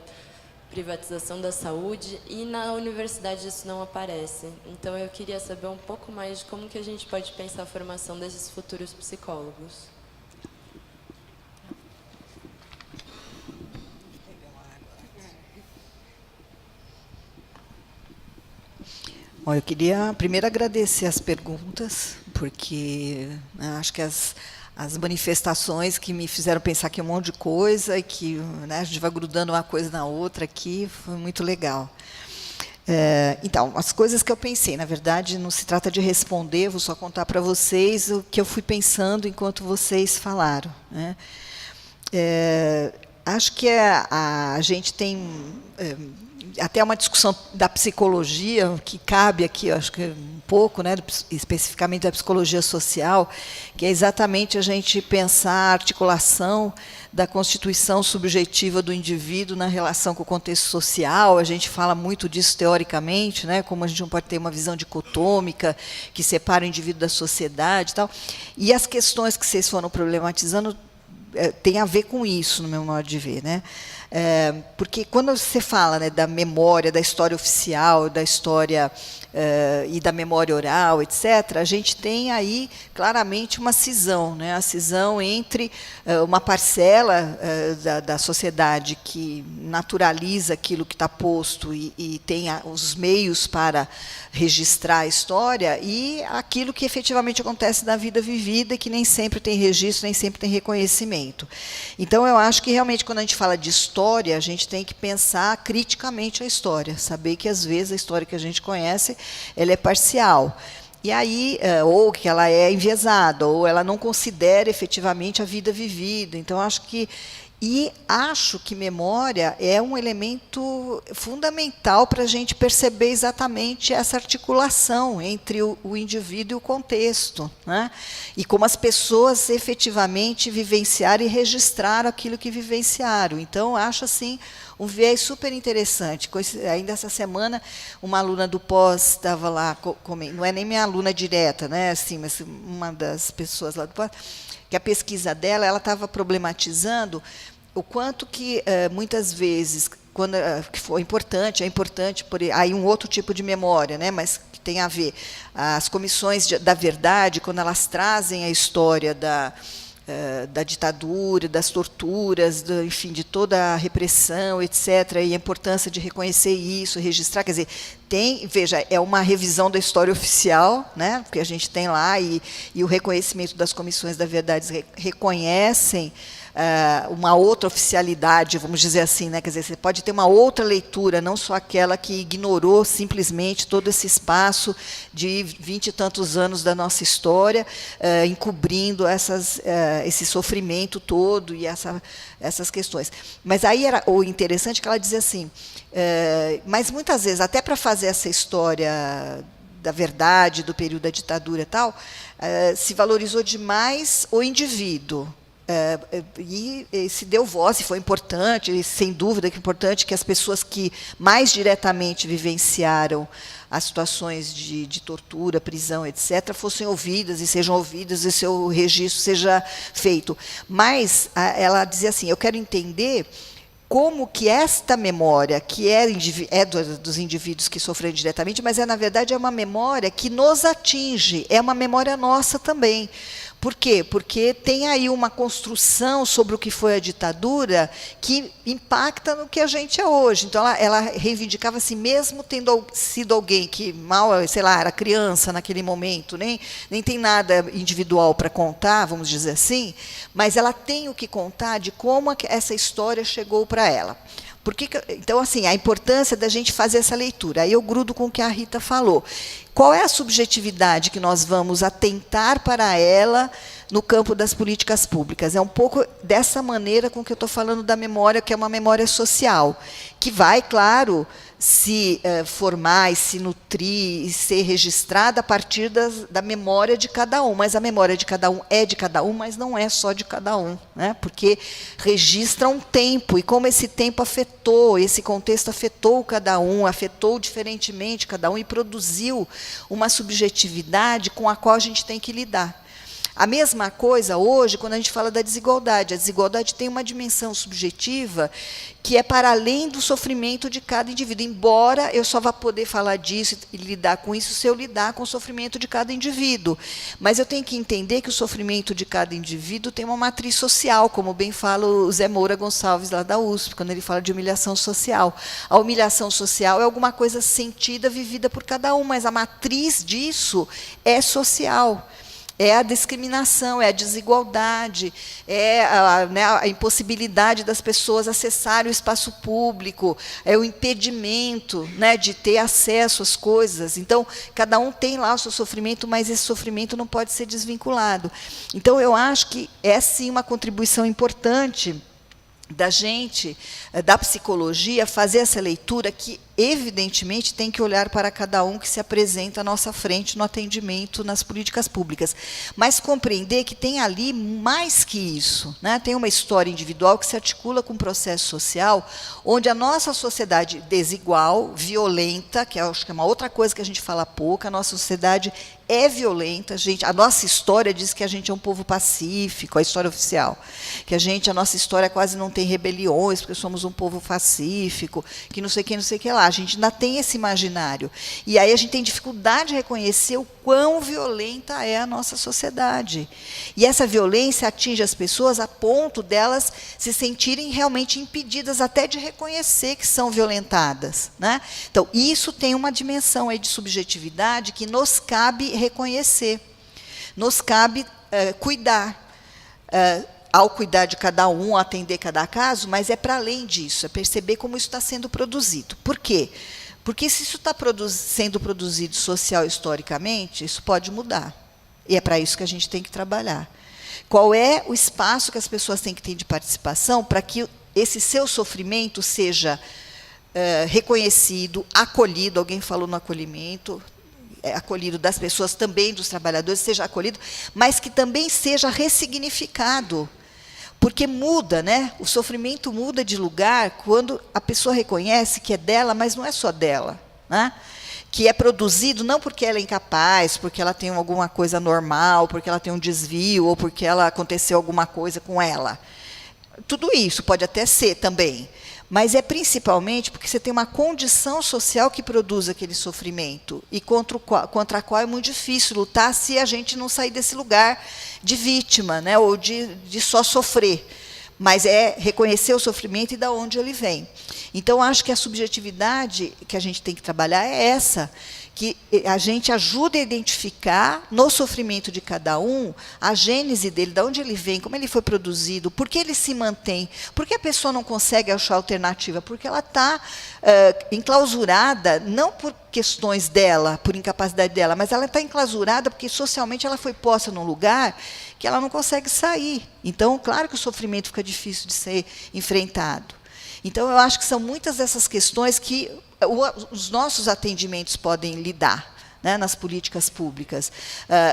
privatização da saúde, e na universidade isso não aparece. Então eu queria saber um pouco mais de como que a gente pode pensar a formação desses futuros psicólogos. Bom, eu queria primeiro agradecer as perguntas, porque acho que as manifestações que me fizeram pensar aqui um monte de coisa e que, né, a gente vai grudando uma coisa na outra aqui, foi muito legal. Então, as coisas que eu pensei, na verdade, não se trata de responder, vou só contar para vocês o que eu fui pensando enquanto vocês falaram, né? Acho que a gente tem até uma discussão da psicologia, que cabe aqui, eu acho que um pouco, né, especificamente da psicologia social, que é exatamente a gente pensar a articulação da constituição subjetiva do indivíduo na relação com o contexto social. A gente fala muito disso teoricamente, né, como a gente não pode ter uma visão dicotômica que separa o indivíduo da sociedade e tal. E as questões que vocês foram problematizando tem a ver com isso, no meu modo de ver, né? Porque quando você fala, né, da memória, da história oficial, da história e da memória oral, etc., a gente tem aí claramente uma cisão, né? A cisão entre uma parcela da sociedade que naturaliza aquilo que está posto e tem os meios para registrar a história, e aquilo que efetivamente acontece na vida vivida, que nem sempre tem registro, nem sempre tem reconhecimento. Então, eu acho que, realmente, quando a gente fala de história, a gente tem que pensar criticamente a história, saber que, às vezes, a história que a gente conhece, ela é parcial. E aí, ou que ela é enviesada, ou ela não considera efetivamente a vida vivida. Então, acho que memória é um elemento fundamental para a gente perceber exatamente essa articulação entre o indivíduo e o contexto, né? E como as pessoas efetivamente vivenciaram e registraram aquilo que vivenciaram. Então, acho assim um viés super interessante. Ainda essa semana, uma aluna do pós estava lá, não é nem minha aluna direta, né, assim, mas uma das pessoas lá do pós, que a pesquisa dela, ela estava problematizando o quanto que, muitas vezes, quando que foi importante, é importante, por aí um outro tipo de memória, né, mas que tem a ver, as comissões da verdade, quando elas trazem a história da ditadura, das torturas, enfim, de toda a repressão, etc., e a importância de reconhecer isso, registrar, quer dizer, veja, é uma revisão da história oficial, né, que a gente tem lá, e o reconhecimento das comissões da verdade reconhecem uma outra oficialidade, vamos dizer assim, né? Quer dizer, você pode ter uma outra leitura, não só aquela que ignorou simplesmente todo esse espaço de 20 e tantos anos da nossa história, encobrindo esse sofrimento todo e essas questões. Mas aí era o interessante que ela dizia assim, mas muitas vezes, até para fazer essa história da verdade, do período da ditadura e tal, se valorizou demais o indivíduo, E se deu voz, e foi importante, e sem dúvida que é importante que as pessoas que mais diretamente vivenciaram as situações de tortura, prisão, etc., fossem ouvidas e sejam ouvidas e seu registro seja feito. Mas ela dizia assim, eu quero entender como que esta memória, que é dos indivíduos que sofreram diretamente, mas, na verdade, é uma memória que nos atinge, é uma memória nossa também. Por quê? Porque tem aí uma construção sobre o que foi a ditadura que impacta no que a gente é hoje. Então, ela reivindicava assim, mesmo tendo sido alguém que mal, sei lá, era criança naquele momento, nem tem nada individual para contar, vamos dizer assim, mas ela tem o que contar de como essa história chegou para ela. Então, assim, a importância da gente fazer essa leitura. Aí eu grudo com o que a Rita falou. Qual é a subjetividade que nós vamos atentar para ela no campo das políticas públicas? É um pouco dessa maneira com que eu estou falando da memória, que é uma memória social, que vai, claro, se formar e se nutrir e ser registrada a partir da memória de cada um. Mas a memória de cada um é de cada um, mas não é só de cada um, né? Porque registra um tempo, e como esse tempo afetou, esse contexto afetou cada um, afetou diferentemente cada um, e produziu uma subjetividade com a qual a gente tem que lidar. A mesma coisa hoje, quando a gente fala da desigualdade. A desigualdade tem uma dimensão subjetiva que é para além do sofrimento de cada indivíduo, embora eu só vá poder falar disso e lidar com isso se eu lidar com o sofrimento de cada indivíduo. Mas eu tenho que entender que o sofrimento de cada indivíduo tem uma matriz social, como bem fala o Zé Moura Gonçalves, lá da USP, quando ele fala de humilhação social. A humilhação social é alguma coisa sentida, vivida por cada um, mas a matriz disso é social. É a discriminação, é a desigualdade, é a impossibilidade das pessoas acessarem o espaço público, é o impedimento, né, de ter acesso às coisas. Então, cada um tem lá o seu sofrimento, mas esse sofrimento não pode ser desvinculado. Então, eu acho que é, sim, uma contribuição importante da gente, da psicologia, fazer essa leitura que, evidentemente, tem que olhar para cada um que se apresenta à nossa frente no atendimento nas políticas públicas, mas compreender que tem ali mais que isso, né? Tem uma história individual que se articula com um processo social, onde a nossa sociedade desigual, violenta, que acho que é uma outra coisa que a gente fala pouco, a nossa sociedade é violenta, a nossa história diz que a gente é um povo pacífico, a história oficial, que a nossa história quase não tem rebeliões, porque somos um povo pacífico, que não sei o que, não sei o que lá. A gente ainda tem esse imaginário. E aí a gente tem dificuldade de reconhecer o quão violenta é a nossa sociedade. E essa violência atinge as pessoas a ponto delas se sentirem realmente impedidas até de reconhecer que são violentadas, né? Então, isso tem uma dimensão aí de subjetividade que nos cabe reconhecer, nos cabe cuidar. Ao cuidar de cada um, atender cada caso, mas é para além disso, é perceber como isso está sendo produzido. Por quê? Porque se isso está sendo produzido social historicamente, isso pode mudar. E é para isso que a gente tem que trabalhar. Qual é o espaço que as pessoas têm que ter de participação para que esse seu sofrimento seja reconhecido, acolhido, alguém falou no acolhimento, acolhido das pessoas, também dos trabalhadores, seja acolhido, mas que também seja ressignificado. Porque muda, né? O sofrimento muda de lugar quando a pessoa reconhece que é dela, mas não é só dela, né? Que é produzido não porque ela é incapaz, porque ela tem alguma coisa normal, porque ela tem um desvio, ou porque aconteceu alguma coisa com ela. Tudo isso pode até ser também, mas é principalmente porque você tem uma condição social que produz aquele sofrimento e contra a qual é muito difícil lutar se a gente não sair desse lugar de vítima, né, ou de só sofrer. Mas é reconhecer o sofrimento e de onde ele vem. Então, acho que a subjetividade que a gente tem que trabalhar é essa, que a gente ajuda a identificar no sofrimento de cada um a gênese dele, de onde ele vem, como ele foi produzido, por que ele se mantém, por que a pessoa não consegue achar alternativa, porque ela está enclausurada, não por questões dela, por incapacidade dela, mas ela está enclausurada porque socialmente ela foi posta num lugar que ela não consegue sair. Então, claro que o sofrimento fica difícil de ser enfrentado. Então, eu acho que são muitas dessas questões que os nossos atendimentos podem lidar, né, nas políticas públicas,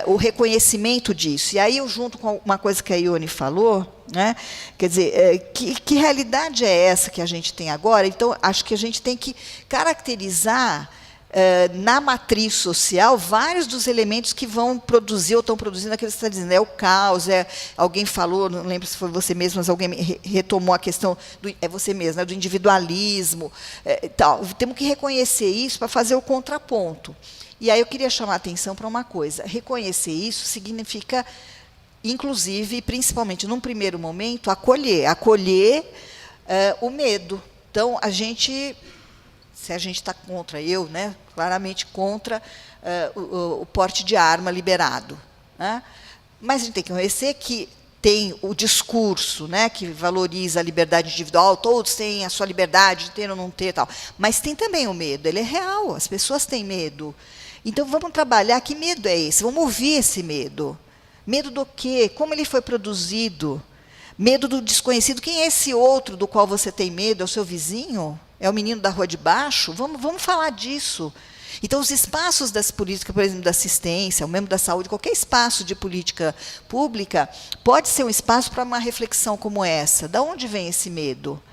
o reconhecimento disso. E aí eu junto com uma coisa que a Ione falou, né, quer dizer, que realidade é essa que a gente tem agora? Então, acho que a gente tem que caracterizar na matriz social vários dos elementos que vão produzir ou estão produzindo aquilo que você está dizendo. É o caos, alguém falou, não lembro se foi você mesmo, mas alguém retomou a questão, você mesmo, né, do individualismo. Tal. Temos que reconhecer isso para fazer o contraponto. E aí eu queria chamar a atenção para uma coisa. Reconhecer isso significa, inclusive, e principalmente, num primeiro momento, acolher o medo. Então, se a gente está contra, né, claramente contra o porte de arma liberado, né? Mas a gente tem que reconhecer que tem o discurso, né, que valoriza a liberdade individual, todos têm a sua liberdade de ter ou não ter, tal. Mas tem também o medo, ele é real, as pessoas têm medo. Então, vamos trabalhar, que medo é esse? Vamos ouvir esse medo. Medo do quê? Como ele foi produzido? Medo do desconhecido. Quem é esse outro do qual você tem medo? É o seu vizinho? É o menino da rua de baixo? Vamos falar disso. Então, os espaços das políticas, por exemplo, da assistência, ou mesmo da saúde, qualquer espaço de política pública, pode ser um espaço para uma reflexão como essa. De onde vem esse medo?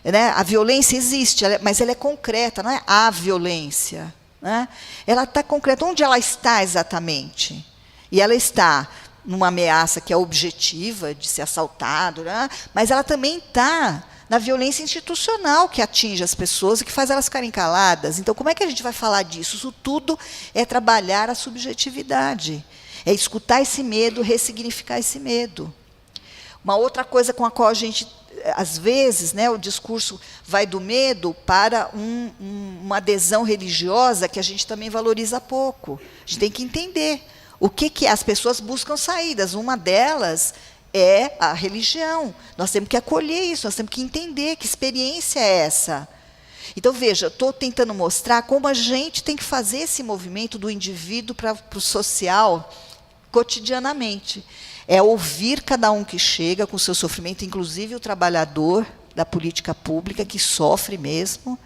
Né? A violência existe, mas ela é concreta, não é a violência. Né? Ela está concreta. Onde ela está exatamente? E ela está numa ameaça que é objetiva, de ser assaltado, né? Mas ela também está na violência institucional que atinge as pessoas e que faz elas ficarem caladas. Então, como é que a gente vai falar disso? Isso tudo é trabalhar a subjetividade, é escutar esse medo, ressignificar esse medo. Uma outra coisa com a qual a gente, às vezes, né, o discurso vai do medo para uma adesão religiosa que a gente também valoriza pouco. A gente tem que entender o que as pessoas buscam saídas. Uma delas é a religião. Nós temos que acolher isso, nós temos que entender que experiência é essa. Então, veja, estou tentando mostrar como a gente tem que fazer esse movimento do indivíduo para o social cotidianamente. É ouvir cada um que chega com o seu sofrimento, inclusive o trabalhador da política pública, que sofre mesmo.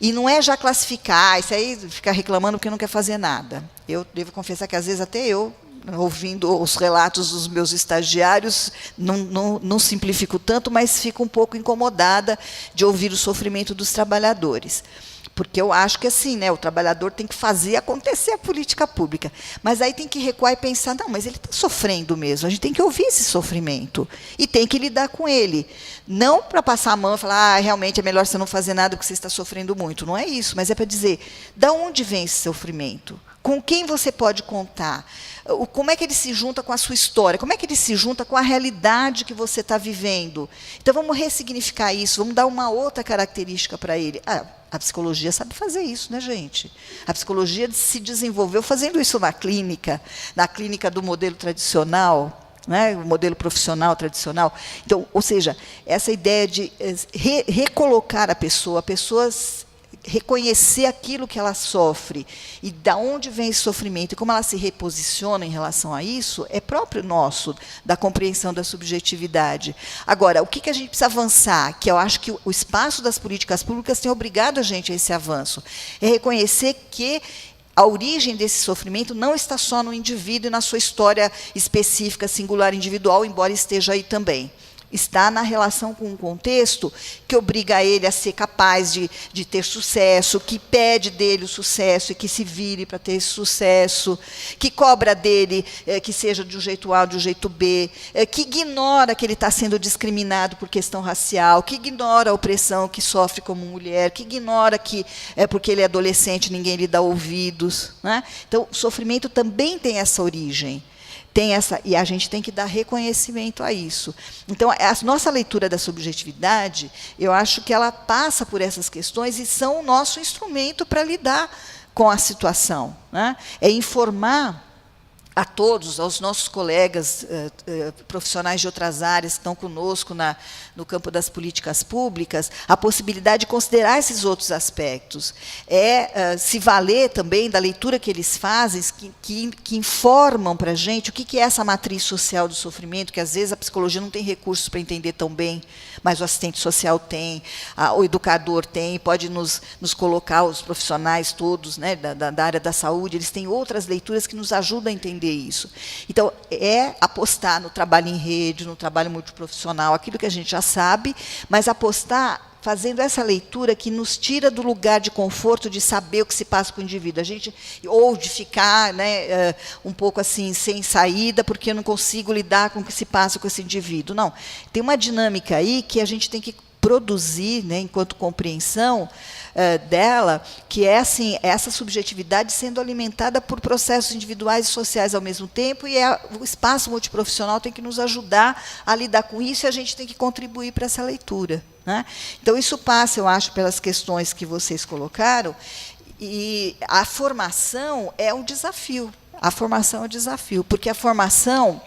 E não é já classificar, isso aí ficar reclamando porque não quer fazer nada. Eu devo confessar que, às vezes, até eu, ouvindo os relatos dos meus estagiários, não simplifico tanto, mas fico um pouco incomodada de ouvir o sofrimento dos trabalhadores. Porque eu acho que assim, né, o trabalhador tem que fazer acontecer a política pública. Mas aí tem que recuar e pensar, não, mas ele está sofrendo mesmo, a gente tem que ouvir esse sofrimento e tem que lidar com ele. Não para passar a mão e falar, realmente é melhor você não fazer nada porque você está sofrendo muito. Não é isso, mas é para dizer, de onde vem esse sofrimento? Com quem você pode contar? Como é que ele se junta com a sua história? Como é que ele se junta com a realidade que você está vivendo? Então, vamos ressignificar isso, vamos dar uma outra característica para ele. A psicologia sabe fazer isso, né, gente? A psicologia se desenvolveu fazendo isso na clínica do modelo tradicional, né, o modelo profissional tradicional. Então, ou seja, essa ideia de recolocar a pessoa reconhecer aquilo que ela sofre e de onde vem esse sofrimento e como ela se reposiciona em relação a isso, é próprio nosso, da compreensão da subjetividade. Agora, o que a gente precisa avançar, que eu acho que o espaço das políticas públicas tem obrigado a gente a esse avanço, é reconhecer que a origem desse sofrimento não está só no indivíduo e na sua história específica, singular, individual, embora esteja aí também. Está na relação com um contexto que obriga ele a ser capaz de ter sucesso, que pede dele o sucesso e que se vire para ter esse sucesso, que cobra dele que seja de um jeito A ou de um jeito B, que ignora que ele está sendo discriminado por questão racial, que ignora a opressão que sofre como mulher, que ignora que porque ele é adolescente ninguém lhe dá ouvidos. Né? Então, o sofrimento também tem essa origem. E a gente tem que dar reconhecimento a isso. Então, a nossa leitura da subjetividade, eu acho que ela passa por essas questões e são o nosso instrumento para lidar com a situação. Né? É informar a todos, aos nossos colegas profissionais de outras áreas que estão conosco no campo das políticas públicas, a possibilidade de considerar esses outros aspectos. Se valer também da leitura que eles fazem, que informam para a gente o que é essa matriz social do sofrimento, que às vezes a psicologia não tem recursos para entender tão bem, mas o assistente social tem, o educador tem, pode nos colocar, os profissionais todos, né, da área da saúde, eles têm outras leituras que nos ajudam a entender isso. Então, apostar no trabalho em rede, no trabalho multiprofissional, aquilo que a gente já sabe, mas apostar fazendo essa leitura que nos tira do lugar de conforto de saber o que se passa com o indivíduo, ou de ficar, né, um pouco assim sem saída, porque eu não consigo lidar com o que se passa com esse indivíduo. Não, tem uma dinâmica aí que a gente tem que produzir, né, enquanto compreensão dela, que é assim, essa subjetividade sendo alimentada por processos individuais e sociais ao mesmo tempo, e o espaço multiprofissional tem que nos ajudar a lidar com isso, e a gente tem que contribuir para essa leitura, né? Então, isso passa, eu acho, pelas questões que vocês colocaram, e a formação é um desafio. A formação é um desafio, porque a formação,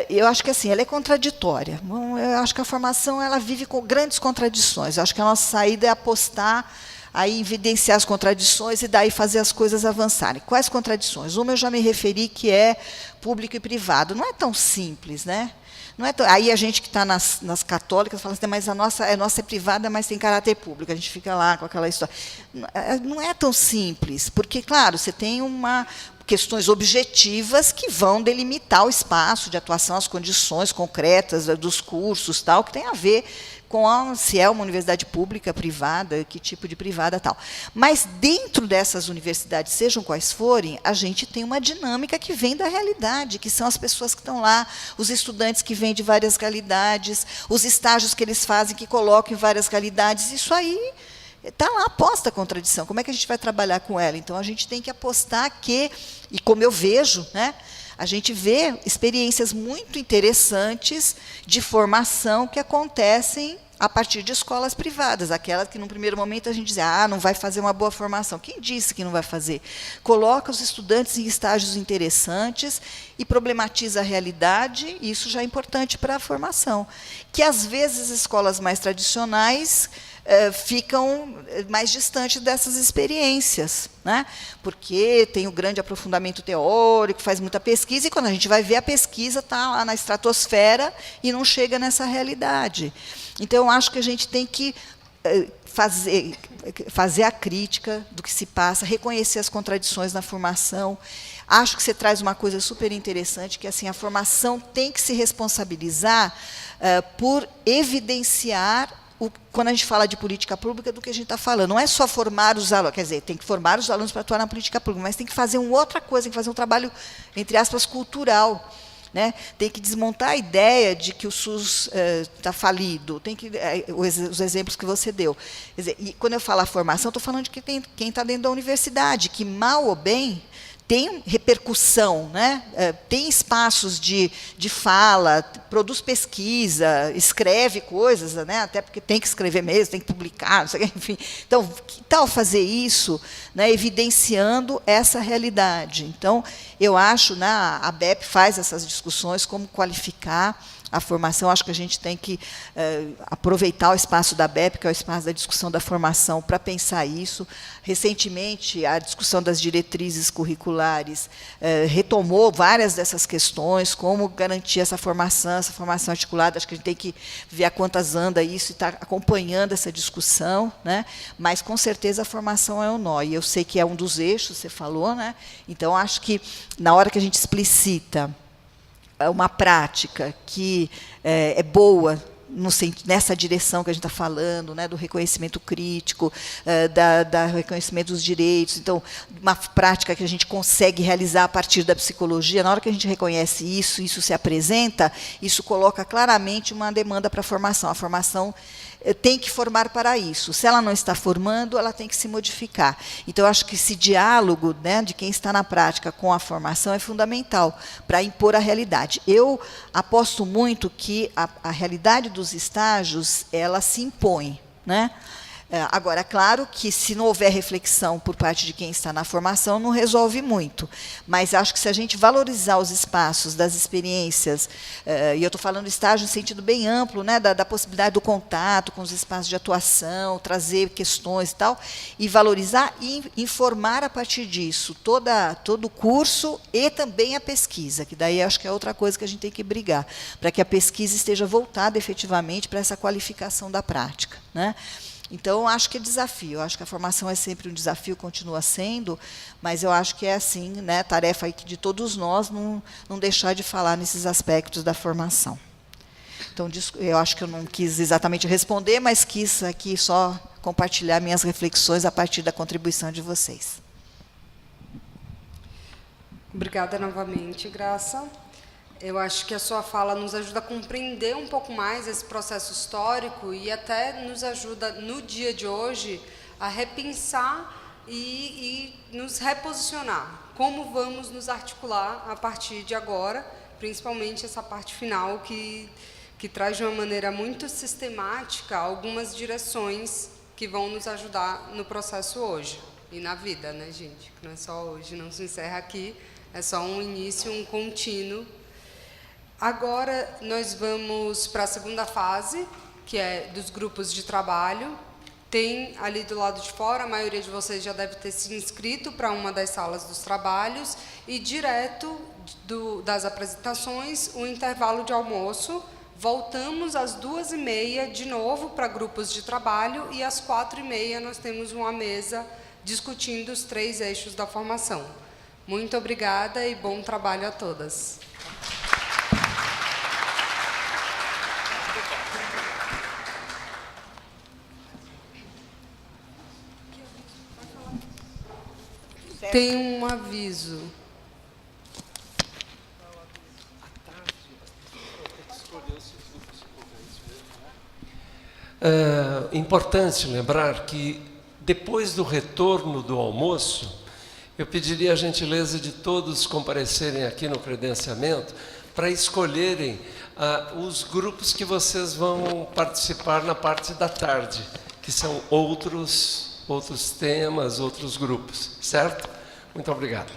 eu acho que assim, ela é contraditória. Eu acho que a formação ela vive com grandes contradições. Eu acho que a nossa saída é apostar, aí evidenciar as contradições e daí fazer as coisas avançarem. Quais contradições? Uma eu já me referi, que é público e privado. Não é tão simples, né? Não é aí a gente que está nas católicas fala assim, mas a nossa é privada, mas tem caráter público. A gente fica lá com aquela história. Não é tão simples, porque, claro, você tem questões objetivas que vão delimitar o espaço de atuação, as condições concretas dos cursos, tal, que tem a ver com se é uma universidade pública, privada, que tipo de privada, tal. Mas, dentro dessas universidades, sejam quais forem, a gente tem uma dinâmica que vem da realidade, que são as pessoas que estão lá, os estudantes que vêm de várias realidades, os estágios que eles fazem, que colocam em várias realidades. Isso aí está lá posta a contradição. Como é que a gente vai trabalhar com ela? Então, a gente tem que apostar que, e como eu vejo, né, a gente vê experiências muito interessantes de formação que acontecem a partir de escolas privadas, aquelas que, num primeiro momento, a gente diz, não vai fazer uma boa formação. Quem disse que não vai fazer? Coloca os estudantes em estágios interessantes e problematiza a realidade, e isso já é importante para a formação. Que, às vezes, as escolas mais tradicionais ficam mais distantes dessas experiências, né? Porque tem o grande aprofundamento teórico, faz muita pesquisa, e quando a gente vai ver, a pesquisa está lá na estratosfera e não chega nessa realidade. Então, eu acho que a gente tem que fazer a crítica do que se passa, reconhecer as contradições na formação. Acho que você traz uma coisa super interessante, que assim, a formação tem que se responsabilizar por evidenciar, quando a gente fala de política pública, do que a gente está falando. Não é só formar os alunos, quer dizer, tem que formar os alunos para atuar na política pública, mas tem que fazer uma outra coisa, tem que fazer um trabalho, entre aspas, cultural. Né? Tem que desmontar a ideia de que o SUS está falido, tem que, os exemplos que você deu. Quer dizer, e quando eu falo a formação, estou falando de quem está dentro da universidade, que, mal ou bem, tem repercussão, né? Tem espaços de fala, produz pesquisa, escreve coisas, né? Até porque tem que escrever mesmo, tem que publicar, não sei o que, enfim. Então, que tal fazer isso, né, evidenciando essa realidade? Então, eu acho, né, a ABEP faz essas discussões, como qualificar a formação. Acho que a gente tem que aproveitar o espaço da ABEP, que é o espaço da discussão da formação, para pensar isso. Recentemente, a discussão das diretrizes curriculares retomou várias dessas questões, como garantir essa formação articulada. Acho que a gente tem que ver a quantas anda isso e estar acompanhando essa discussão, né? Mas, com certeza, a formação é um nó. E eu sei que é um dos eixos, você falou, né? Então, acho que, na hora que a gente explicita uma prática que é boa nessa direção que a gente está falando, né, do reconhecimento crítico, da reconhecimento dos direitos. Então, uma prática que a gente consegue realizar a partir da psicologia, na hora que a gente reconhece isso se apresenta, isso coloca claramente uma demanda para a formação. A formação tem que formar para isso. Se ela não está formando, ela tem que se modificar. Então, eu acho que esse diálogo, né, de quem está na prática com a formação é fundamental para impor a realidade. Eu aposto muito que a realidade dos estágios ela se impõe, né? Agora, claro que se não houver reflexão por parte de quem está na formação, não resolve muito. Mas acho que se a gente valorizar os espaços das experiências, e eu estou falando estágio em sentido bem amplo, né, da possibilidade do contato com os espaços de atuação, trazer questões e tal, e valorizar e informar a partir disso todo o curso e também a pesquisa, que daí acho que é outra coisa que a gente tem que brigar, para que a pesquisa esteja voltada efetivamente para essa qualificação da prática, né? Então, acho que é desafio. Eu acho que a formação é sempre um desafio, continua sendo, mas eu acho que é assim, né, tarefa aí de todos nós não deixar de falar nesses aspectos da formação. Então, eu acho que eu não quis exatamente responder, mas quis aqui só compartilhar minhas reflexões a partir da contribuição de vocês. Obrigada novamente, Graça. Eu acho que a sua fala nos ajuda a compreender um pouco mais esse processo histórico e até nos ajuda, no dia de hoje, a repensar e nos reposicionar. Como vamos nos articular a partir de agora, principalmente essa parte final que traz de uma maneira muito sistemática algumas direções que vão nos ajudar no processo hoje e na vida, né, gente? Não é só hoje, não se encerra aqui, é só um início, um contínuo. Agora, nós vamos para a segunda fase, que é dos grupos de trabalho. Tem ali do lado de fora, a maioria de vocês já deve ter se inscrito para uma das salas dos trabalhos, e direto das apresentações, o intervalo de almoço. Voltamos às 2h30 de novo para grupos de trabalho, e às 4h30 nós temos uma mesa discutindo os 3 eixos da formação. Muito obrigada e bom trabalho a todas. Tem um aviso. É importante lembrar que, depois do retorno do almoço, eu pediria a gentileza de todos comparecerem aqui no credenciamento para escolherem os grupos que vocês vão participar na parte da tarde, que são outros temas, outros grupos, certo? Muito obrigado.